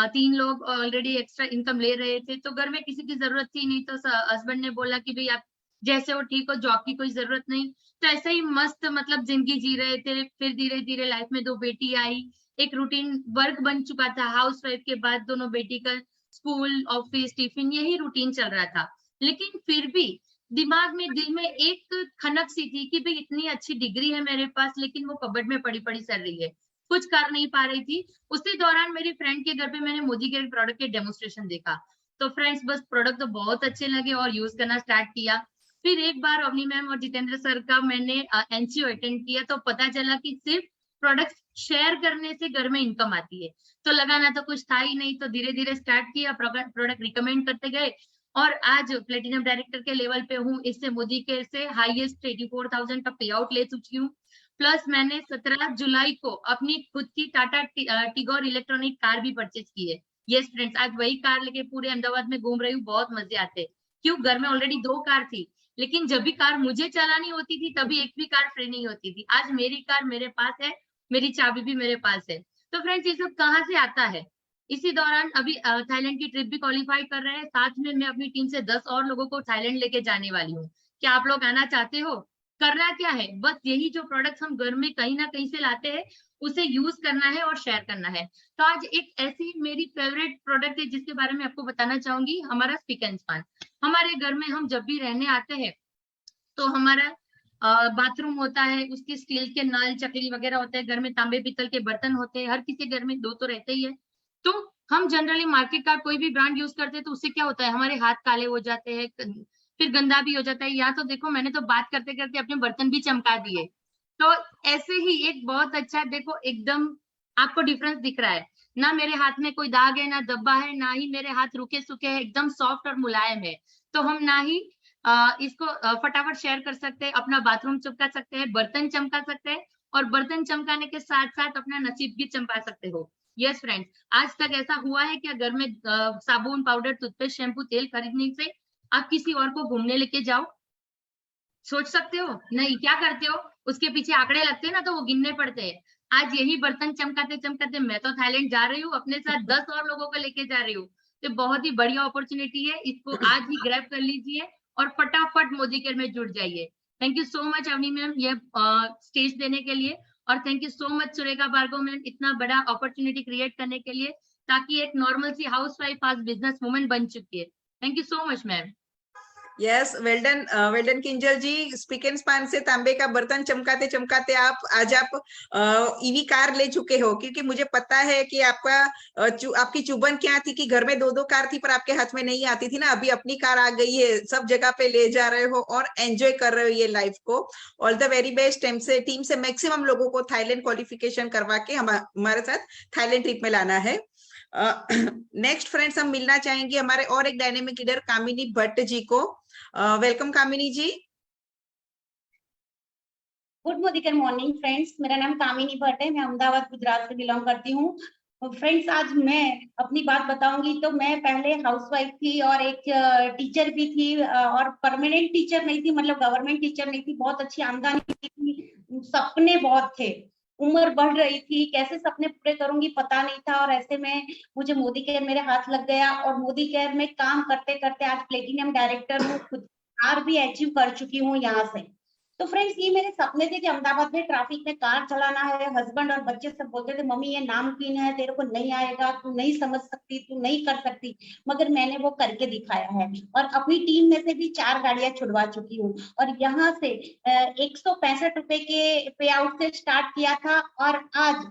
3 लोग ऑलरेडी एक्स्ट्रा इनकम ले रहे थे, तो घर में किसी की जरूरत थी नहीं। तो हस्बैंड ने बोला कि भाई आप जैसे हो ठीक हो, जॉब की कोई जरूरत नहीं। तो ऐसे ही मस्त मतलब जिंदगी जी रहे थे। फिर धीरे धीरे लाइफ में 2 बेटी आई, एक रूटीन वर्क बन चुका था। हाउसवाइफ के बाद दोनों बेटी का स्कूल, ऑफिस, टिफिन, यही रूटीन चल रहा था। लेकिन फिर भी दिमाग में, दिल में एक खनक सी थी कि भाई इतनी अच्छी डिग्री है मेरे पास, लेकिन वो कबर्ड में पड़ी पड़ी चल रही है, कुछ कर नहीं पा रही थी। उसी दौरान मेरी फ्रेंड के घर पे मैंने मोदी केयर प्रोडक्ट के डेमोस्ट्रेशन देखा। तो फ्रेंड्स, बस प्रोडक्ट तो बहुत अच्छे लगे और यूज करना स्टार्ट किया। फिर एक बार अवनी मैम और जितेंद्र सर का मैंने एनसीओ अटेंड किया, तो पता चला कि सिर्फ प्रोडक्ट शेयर करने से घर में इनकम आती है। तो लगाना तो कुछ था ही नहीं, तो धीरे धीरे स्टार्ट किया, प्रोडक्ट रिकमेंड करते गए। और आज प्लेटिनम डायरेक्टर के लेवल पे हूँ। इससे मोदी केयर से हाईएस्ट 84,000 का पे आउट ले चुकी हूँ। प्लस मैंने 17 जुलाई को अपनी खुद की टाटा टिगोर इलेक्ट्रॉनिक कार भी परचेज की है। यस फ्रेंड्स, आज वही कार लेके पूरे अहमदाबाद में घूम रही हूँ, बहुत मजे आते। क्यों, घर में ऑलरेडी 2 कार थी, लेकिन जब भी कार मुझे चलानी होती थी तभी एक भी कार फ्री नहीं होती थी। आज मेरी कार मेरे पास है, मेरी चाबी भी मेरे पास है। तो फ्रेंड्स, ये सब कहाँ से आता है? इसी दौरान अभी थाईलैंड की ट्रिप भी क्वालिफाई कर रहे हैं। साथ में मैं अपनी टीम से 10 और लोगों को थाईलैंड लेके जाने वाली हूँ। क्या आप लोग आना चाहते हो? करना क्या है, बस यही जो प्रोडक्ट्स हम घर में कहीं ना कहीं से लाते हैं उसे यूज करना है और शेयर करना है। तो आज एक ऐसी मेरी फेवरेट प्रोडक्ट है जिसके बारे में आपको बताना चाहूंगी, हमारा स्पीक एंड स्पान। हमारे घर में हम जब भी रहने आते हैं तो हमारा बाथरूम होता है, उसके स्टील के नल चकली वगैरह होते हैं, घर में तांबे पीतल के बर्तन होते हैं, हर किसी घर में 2 तो रहते ही है। तो हम जनरली मार्केट का कोई भी ब्रांड यूज करते हैं तो उससे क्या होता है, हमारे हाथ काले हो जाते हैं, फिर गंदा भी हो जाता है। या तो देखो, मैंने तो बात करते करते अपने बर्तन भी चमका दिए। तो ऐसे ही एक बहुत अच्छा, देखो एकदम आपको डिफरेंस दिख रहा है ना, मेरे हाथ में कोई दाग है ना धब्बा है, ना ही मेरे हाथ रुके सूखे हैं, एकदम सॉफ्ट और मुलायम है। तो हम ना ही इसको फटाफट शेयर कर सकते हैं, अपना बाथरूम चमका सकते हैं, बर्तन चमका सकते हैं, और बर्तन चमकाने के साथ साथ अपना नसीब भी चमका सकते हो। यस फ्रेंड्स, आज तक ऐसा हुआ है क्या घर में साबुन, पाउडर, टूथपेस्ट, शैम्पू, तेल खरीदने से आप किसी और को घूमने लेके जाओ? सोच सकते हो? नहीं। क्या करते हो, उसके पीछे आंकड़े लगते हैं ना, तो वो गिनने पड़ते हैं। आज यही बर्तन चमकाते चमकाते मैं तो थाईलैंड जा रही हूँ, अपने साथ 10 और लोगों को लेके जा रही हूँ। तो बहुत ही बढ़िया अपॉर्चुनिटी है, इसको आज ही ग्रैब कर लीजिए और फटाफट मोदी केयर में जुड़ जाइए। Thank you so much Avani ma'am ये स्टेज देने के लिए, और thank you so much Surekha Bhargav ma'am इतना बड़ा अपॉर्चुनिटी क्रिएट करने के लिए, ताकि एक नॉर्मल सी हाउस वाइफ आज बिजनेस वुमन बन चुकी है। Thank you so much ma'am. Yes, well done Kinjal ji. Spick and span से तांबे का बर्तन चमकाते चमकाते आज आप ईवी कार ले चुके हो, क्योंकि मुझे पता है कि आपकी चुभन क्या थी कि घर में 2 कार थी पर आपके हाथ में नहीं आती थी ना। अभी अपनी कार आ गई है, सब जगह पे ले जा रहे हो और एंजॉय कर रहे हो ये लाइफ को। All the very best. Team से मैक्सिमम लोगों को थाईलैंड क्वालिफिकेशन करवा के हमारे साथ थाईलैंड ट्रिप में लाना है। नेक्स्ट फ्रेंड्स, हम मिलना चाहेंगे हमारे और एक डायनेमिक लीडर कामिनी भट्ट जी को। वेलकम कामिनी जी। गुड मॉर्निंग फ्रेंड्स, मेरा नाम कामिनी भट्ट है, मैं अहमदाबाद गुजरात से बिलोंग करती हूँ। फ्रेंड्स, आज मैं अपनी बात बताऊंगी। तो मैं पहले हाउसवाइफ थी और एक टीचर भी थी, और परमानेंट टीचर नहीं थी, मतलब गवर्नमेंट टीचर नहीं थी। बहुत अच्छी आमदनी थी, सपने बहुत थे, उम्र बढ़ रही थी, कैसे सपने पूरे करूंगी पता नहीं था। और ऐसे में मुझे मोदी केयर मेरे हाथ लग गया, और मोदी केयर में काम करते करते आज प्लेटिनम डायरेक्टर हूँ, खुद कार भी अचीव कर चुकी हूँ यहाँ से। तो फ्रेंड्स, ये मेरे सपने थे कि अहमदाबाद में ट्रैफिक में कार चलाना है। हस्बैंड और बच्चे सब बोलते थे, मम्मी ये नामकीन है, तेरे को नहीं आएगा, तू नहीं समझ सकती, तू नहीं कर सकती। मगर मैंने वो करके दिखाया है, और अपनी टीम में से भी 4 गाड़ियां छुड़वा चुकी हूँ। और यहाँ से 165 रुपए के पे आउट से स्टार्ट किया था, और आज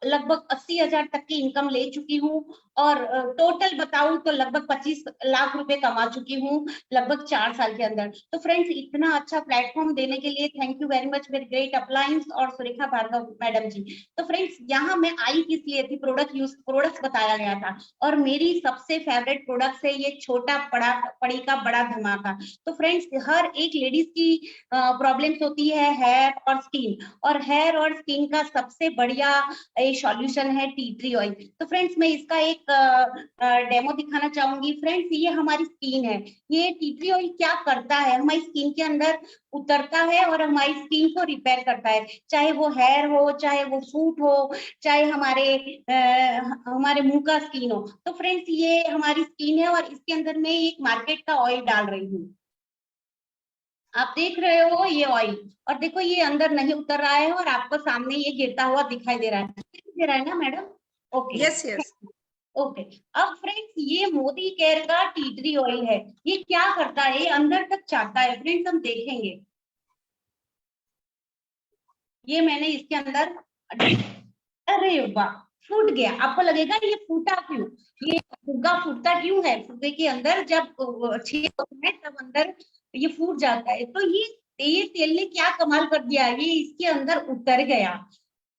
लगभग 80,000 तक की इनकम ले चुकी हूँ। और टोटल बताऊं तो लगभग 25 लाख रुपए कमा चुकी हूँ लगभग 4 साल के अंदर। तो फ्रेंड्स, इतना अच्छा प्लेटफॉर्म देने के लिए थैंक यू वेरी मच मेरे ग्रेट अपलायंस और सुरेखा भार्गव मैडम जी। तो फ्रेंड्स, यहाँ मैं आई किस लिए थी, प्रोडक्ट्स बताया गया था, और मेरी सबसे फेवरेट प्रोडक्ट है ये छोटा पड़ी का बड़ा धमाका। तो फ्रेंड्स, हर एक लेडीज की प्रॉब्लम्स होती है हेयर और स्किन, और हेयर और स्किन का सबसे बढ़िया सॉल्यूशन है टी ट्री ऑयल। तो फ्रेंड्स, मैं इसका एक डेमो दिखाना चाहूंगी। फ्रेंड्स, ये हमारी स्किन है, ये टी ट्री ऑयल क्या करता है, हमारी स्किन के अंदर उतरता है और हमारी स्किन को रिपेयर करता है, चाहे वो हेयर हो, चाहे वो फूट हो, चाहे हमारे मुंह का स्किन हो। तो फ्रेंड्स, ये हमारी स्किन है, और इसके अंदर मैं एक मार्केट का ऑयल डाल रही हूँ। आप देख रहे हो ये ऑयल, और देखो ये अंदर नहीं उतर रहा है, और आपको सामने ये गिरता हुआ दिखाई दे रहा है ना madam? Okay, yes yes. Okay. अब फ्रेंड्स, ये मोदी केयर का टी ट्री ऑयल है। ये क्या करता है, ये अंदर तक जाता है। फ्रेंड्स, हम देखेंगे, ये मैंने इसके अंदर, अरे वाह, फूट गया। आपको लगेगा ये फूटा क्यों, ये फुग्गा फूटता क्यों है? फुग्गे के अंदर जब छेद होता है तब अंदर ये फूट जाता है। तो ये तेल ने क्या कमाल कर दिया, ये इसके अंदर उतर गया।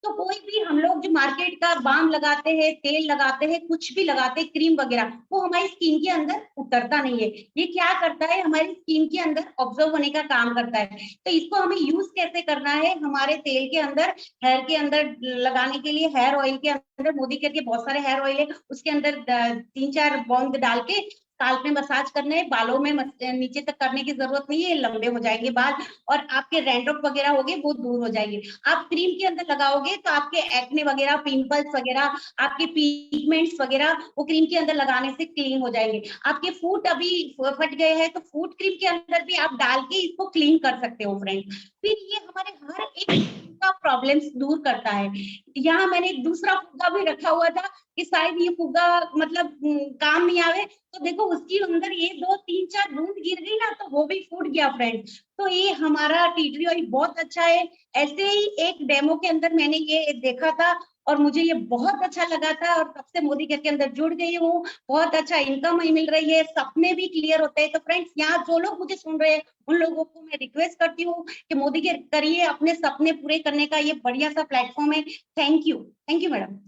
तो कोई भी हम लोग जो मार्केट का बाम लगाते हैं, तेल लगाते हैं, कुछ भी लगाते हैं, क्रीम वगैरह, वो हमारी स्किन के अंदर उतरता नहीं है। ये क्या करता है, हमारी स्किन के अंदर ऑब्जर्व होने का काम करता है। तो इसको हमें यूज कैसे करना है, हमारे तेल के अंदर, हेयर के अंदर लगाने के लिए हेयर ऑयल के अंदर, मोदी केयर के बहुत सारे हेयर ऑयल है, उसके अंदर 3-4 बूंद डाल के स्काल्प में मसाज करना है। बालों में नीचे तक करने की जरूरत नहीं है, लंबे हो जाएंगे बाल और आपके रैंड्रफ वगैरह होंगे वो दूर हो जाएंगे। आप क्रीम के अंदर लगाओगे तो आपके एक्ने वगैरह, पिंपल्स वगैरह, आपके पिगमेंट्स वगैरह वो क्रीम के अंदर लगाने से क्लीन हो जाएंगे। आपके फूट अभी फट गए हैं तो फूट क्रीम के अंदर भी आप डाल के इसको क्लीन कर सकते हो फ्रेंड्स। फिर ये हमारे हर एक का प्रॉब्लम्स दूर करता है। यहाँ मैंने एक दूसरा फुग्गा भी रखा हुआ था कि शायद ये फुग्गा मतलब काम नहीं आवे, तो देखो उसके अंदर ये 2-3-4 बूंद गिर गई ना तो वो भी फूट गया फ्रेंड्स। तो ये हमारा टी ट्री ऑयल बहुत अच्छा है। ऐसे ही एक डेमो के अंदर मैंने ये देखा था और मुझे ये बहुत अच्छा लगा था और तब से मोदी केयर के अंदर जुड़ गई हूँ। बहुत अच्छा इनकम मिल रही है, सपने भी क्लियर होते हैं। तो फ्रेंड्स यहाँ जो लोग मुझे सुन रहे हैं उन लोगों को मैं रिक्वेस्ट करती हूँ कि मोदी केयर करिए, अपने सपने पूरे करने का ये बढ़िया सा प्लेटफॉर्म है। Thank you madam.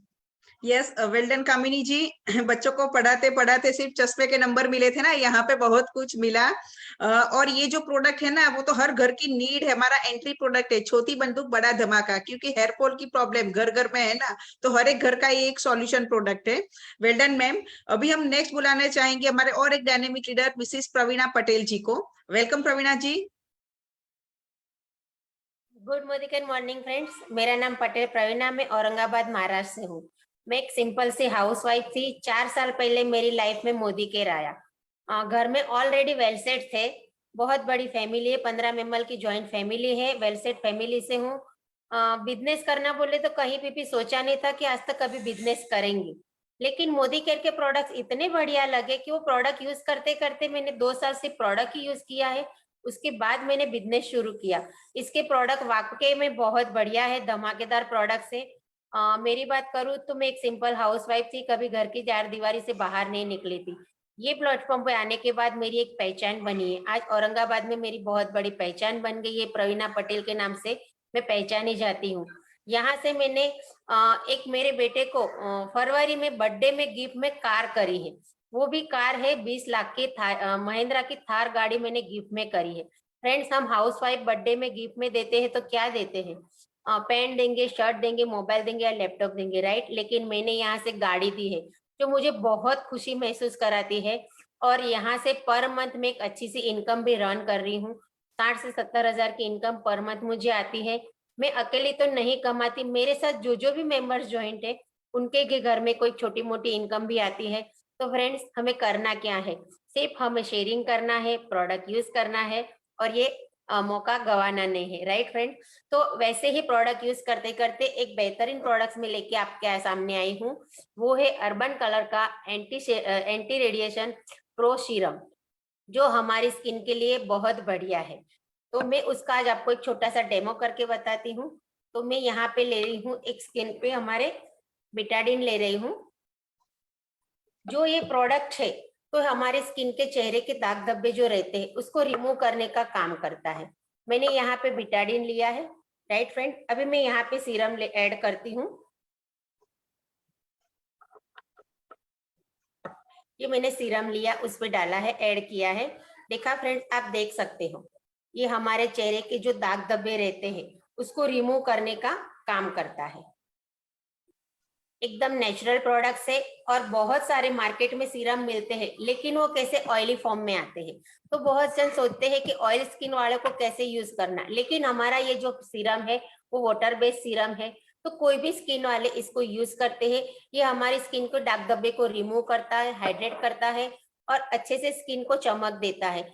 Yes, well done Kamini ji. बच्चों को पढ़ाते पढ़ाते सिर्फ चश्मे के नंबर मिले थे ना, यहाँ पे बहुत कुछ मिला। और ये जो प्रोडक्ट है ना वो तो हर घर की नीड है, हमारा एंट्री प्रोडक्ट है, छोटी बंदूक बड़ा धमाका। क्योंकि हेयर फॉल की प्रॉब्लम घर घर में है ना, तो हर एक घर का ये एक सॉल्यूशन प्रोडक्ट है। Well done ma'am. अभी हम नेक्स्ट बुलाना चाहेंगे हमारे और एक डायनेमिक लीडर मिसिस प्रवीणा पटेल जी को। वेलकम प्रवीणा जी। गुड मॉर्निंग फ्रेंड्स, मेरा नाम पटेल प्रवीणा, मैं औरंगाबाद महाराष्ट्र से हूँ। मैं एक सिंपल सी हाउसवाइफ थी। 4 साल पहले मेरी लाइफ में मोदी केयर आया। घर में ऑलरेडी वेल सेट थे, बहुत बड़ी फैमिली है, 15 मेंबर की जॉइंट फैमिली है, वेल सेट फैमिली से हूँ। बिजनेस करना बोले तो कहीं पे भी सोचा नहीं था कि आज तक कभी बिजनेस करेंगे, लेकिन मोदी केयर के प्रोडक्ट्स इतने बढ़िया लगे कि वो प्रोडक्ट यूज करते करते मैंने 2 साल से प्रोडक्ट ही यूज किया है। उसके बाद मैंने बिजनेस शुरू किया। इसके प्रोडक्ट वाकई में बहुत बढ़िया है, धमाकेदार प्रोडक्ट्स है। मेरी बात करूँ तो मैं एक सिंपल हाउसवाइफ थी, कभी घर की 4 दीवारी से बाहर नहीं निकली थी। ये प्लेटफॉर्म पे आने के बाद मेरी एक पहचान बनी है। आज औरंगाबाद में मेरी बहुत बड़ी पहचान बन गई है, प्रवीणा पटेल के नाम से मैं पहचानी जाती हूँ। यहाँ से मैंने एक मेरे बेटे को फरवरी में बर्थडे में गिफ्ट में कार करी है। वो भी कार है 20 लाख की महिंद्रा की थार गाड़ी मैंने गिफ्ट में करी है। फ्रेंड्स, हम हाउसवाइफ बर्थडे में गिफ्ट में देते हैं तो क्या देते हैं, पैंट देंगे, शर्ट देंगे, मोबाइल देंगे या लैपटॉप देंगे, राइट। लेकिन मैंने यहाँ से गाड़ी दी है जो मुझे बहुत खुशी महसूस कराती है। और यहाँ से पर मंथ में एक अच्छी सी इनकम भी रन कर रही हूँ। 60 से 70 हजार की इनकम पर मंथ मुझे आती है। मैं अकेली तो नहीं कमाती, मेरे साथ जो भी मेंबर्स ज्वाइंट है उनके के घर में कोई छोटी मोटी इनकम भी आती है। तो फ्रेंड्स, हमें करना क्या है, सिर्फ हमें शेयरिंग करना है, प्रोडक्ट यूज करना है और ये मौका गवाना नहीं है, राइट फ्रेंड। तो वैसे ही प्रोडक्ट यूज करते करते एक बेहतरीन प्रोडक्ट्स में लेके आपके सामने आई हूँ। वो है अर्बन कलर का एंटी रेडिएशन प्रो सीरम, जो हमारी स्किन के लिए बहुत बढ़िया है। तो मैं उसका आज आपको एक छोटा सा डेमो करके बताती हूँ। तो मैं यहाँ पे ले रही हूँ एक स्किन पे हमारे बिटाडिन ले रही हूँ। जो ये प्रोडक्ट है तो हमारे स्किन के चेहरे के दाग धब्बे जो रहते हैं उसको रिमूव करने का काम करता है। मैंने यहाँ पे बिटाडिन लिया है, राइट फ्रेंड। अभी मैं यहाँ पे सीरम ऐड करती हूँ। ये मैंने सीरम लिया, उस पर डाला है, ऐड किया है। देखा फ्रेंड्स, आप देख सकते हो ये हमारे चेहरे के जो दाग धब्बे रहते हैं उसको रिमूव करने का काम करता है। एकदम नेचुरल प्रोडक्ट्स है और बहुत सारे मार्केट में सीरम मिलते हैं लेकिन वो कैसे ऑयली फॉर्म में आते हैं। तो बहुत जन सोचते हैं कि ऑयल स्किन वालों को कैसे यूज करना, लेकिन हमारा ये जो सीरम है वो वाटर बेस्ड सीरम है। तो कोई भी स्किन वाले इसको यूज करते हैं। ये हमारी स्किन को दाग धब्बे को रिमूव करता है, हाइड्रेट करता है और अच्छे से स्किन को चमक देता है।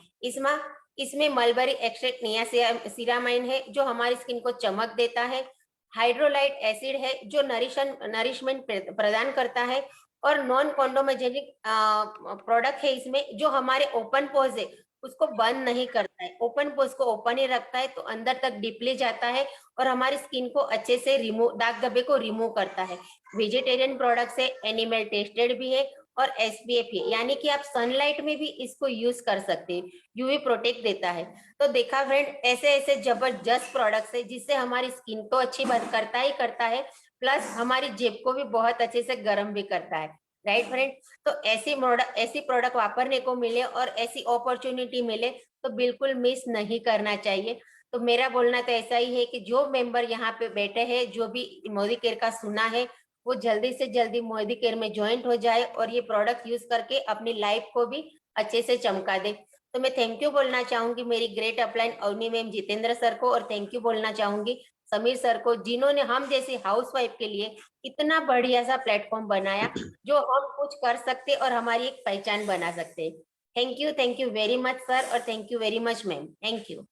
इसमें मलबरी एक्सट्रैक्ट नियासिनामाइड है जो हमारी स्किन को चमक देता है। हाइड्रोलाइट एसिड है जो नरिशमेंट प्रदान करता है और नॉन कॉन्डोमोजेनिक प्रोडक्ट है इसमें, जो हमारे ओपन पोर्स है उसको बंद नहीं करता है, ओपन पोर्स को ओपन ही रखता है, तो अंदर तक डीपली जाता है और हमारी स्किन को अच्छे से दाग धब्बे को रिमूव करता है। वेजिटेरियन प्रोडक्ट्स है, एनिमल टेस्टेड भी है और SPF है, यानी कि आप सनलाइट में भी इसको यूज कर सकते हैं, यूवी प्रोटेक्ट देता है। तो देखा फ्रेंड, ऐसे ऐसे जबरदस्त प्रोडक्ट्स है जिससे हमारी स्किन तो अच्छी करता ही करता है, प्लस हमारी जेब को भी बहुत अच्छे से गर्म भी करता है, राइट फ्रेंड। तो ऐसी प्रोडक्ट वापरने को मिले और ऐसी अपॉर्चुनिटी मिले तो बिल्कुल मिस नहीं करना चाहिए। तो मेरा बोलना तो ऐसा ही है कि जो मेंबर यहाँ पे बैठे हैं, जो भी मोदी केयर का सुना है, वो जल्दी से जल्दी मोदी केयर में ज्वाइंट हो जाए और ये प्रोडक्ट यूज करके अपनी लाइफ को भी अच्छे से चमका दे। तो मैं थैंक यू बोलना चाहूंगी मेरी great upline Avni ma'am, Jitendra sir को, और थैंक यू बोलना चाहूंगी समीर सर को, जिन्होंने हम जैसी हाउसवाइफ के लिए इतना बढ़िया सा प्लेटफॉर्म बनाया जो हम कुछ कर सकते और हमारी एक पहचान बना सकते। Thank you very much sir, और thank you very much ma'am, thank you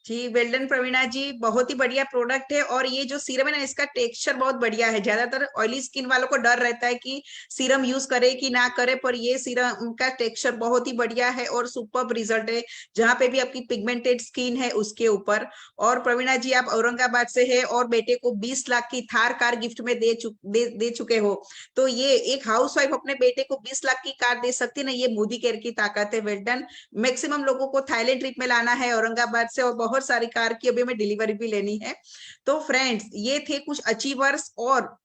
ji. Well done Praveena ji, बहुत ही बढ़िया प्रोडक्ट है। और ये जो सीरम है ना, इसका टेक्सचर बहुत बढ़िया है। ज्यादातर ऑयली स्किन वालों को डर रहता है कि सीरम यूज करे कि ना करे, पर ये सीरम का टेक्सचर बहुत ही बढ़िया है और सुपर्ब रिजल्ट है जहाँ पे भी आपकी पिगमेंटेड स्किन है उसके ऊपर। और प्रवीणा जी, आप औरंगाबाद से है और बेटे को 20 लाख की थार कार गिफ्ट में दे चुके हो। तो ये एक हाउस वाइफ अपने बेटे को 20 लाख की कार दे सकती है ना, ये मोदी केयर की ताकत है। Well done. मैक्सिमम लोगों को थाईलैंड ट्रिप में लाना है औरंगाबाद से, और बहुत सारी कार की अभी हमें डिलीवरी भी लेनी है। तो फ्रेंड्स, ये थे कुछ अचीवर्स, और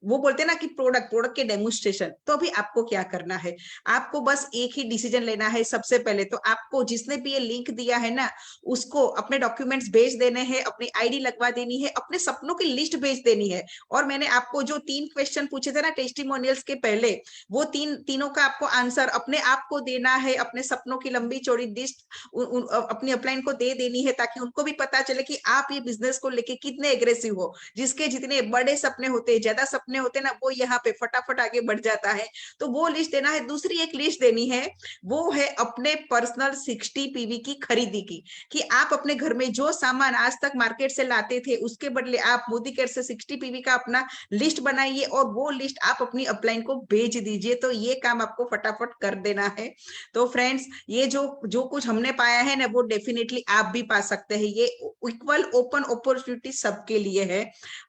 वो बोलते हैं ना कि प्रोडक्ट के डेमोन्स्ट्रेशन। तो अभी आपको क्या करना है, आपको बस एक ही डिसीजन लेना है। सबसे पहले तो आपको जिसने भी ये लिंक दिया है ना, उसको अपने डॉक्यूमेंट्स भेज देने हैं, अपनी आईडी लगवा देनी है, अपने सपनों की लिस्ट भेज देनी है। और मैंने आपको जो 3 क्वेश्चन पूछे थे ना टेस्टिमोनियल्स के पहले, वो तीनों का आपको आंसर अपने आप को देना है। अपने सपनों की लंबी चौड़ी लिस्ट अपनी अपलाइन को दे देनी है, ताकि उनको भी पता चले कि आप ये बिजनेस को लेके कितने एग्रेसिव हो। जिसके जितने बड़े सपने होते हैं, ज्यादा सपने होते ना, वो यहाँ पे फटाफट आगे बढ़ जाता है। तो वो लिस्ट देना है। दूसरी एक लिस्ट देनी है, वो है अपने पर्सनल 60 पीवी की खरीदी की, कि आप अपने घर में जो सामान आज तक मार्केट से लाते थे, उसके बदले आप मोदी केयर से 60 पीवी का अपना लिस्ट बनाइए और वो लिस्ट आप अपनी अपलाइन को भेज दीजिए। तो ये काम आपको फटाफट कर देना है। तो फ्रेंड्स, ये जो कुछ हमने पाया है ना, वो डेफिनेटली आप भी पा सकते हैं। ये इक्वल ओपन अपॉर्चुनिटी सबके लिए है।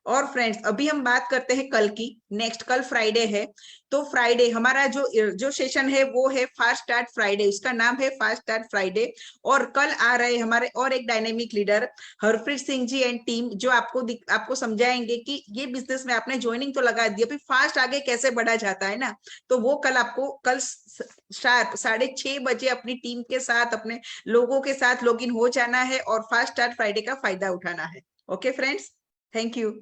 और फ्रेंड्स, अभी हम बात करते हैं कल की। नेक्स्ट कल फ्राइडे है, तो फ्राइडे हमारा जो सेशन है वो है फास्ट स्टार्ट फ्राइडे। उसका नाम है फास्ट स्टार्ट फ्राइडे। और कल आ रहे हमारे और एक dynamic leader Harpreet Singh ji and team, जो आपको समझाएंगे कि ये बिजनेस में आपने ज्वाइनिंग तो लगा दी, अभी फास्ट आगे कैसे बढ़ा जाता है ना। तो वो कल शार्प 6:30 बजे अपनी टीम के साथ, अपने लोगों के साथ लॉगिन हो जाना है और फास्ट स्टार्ट फ्राइडे का फायदा उठाना है। Okay friends, thank you.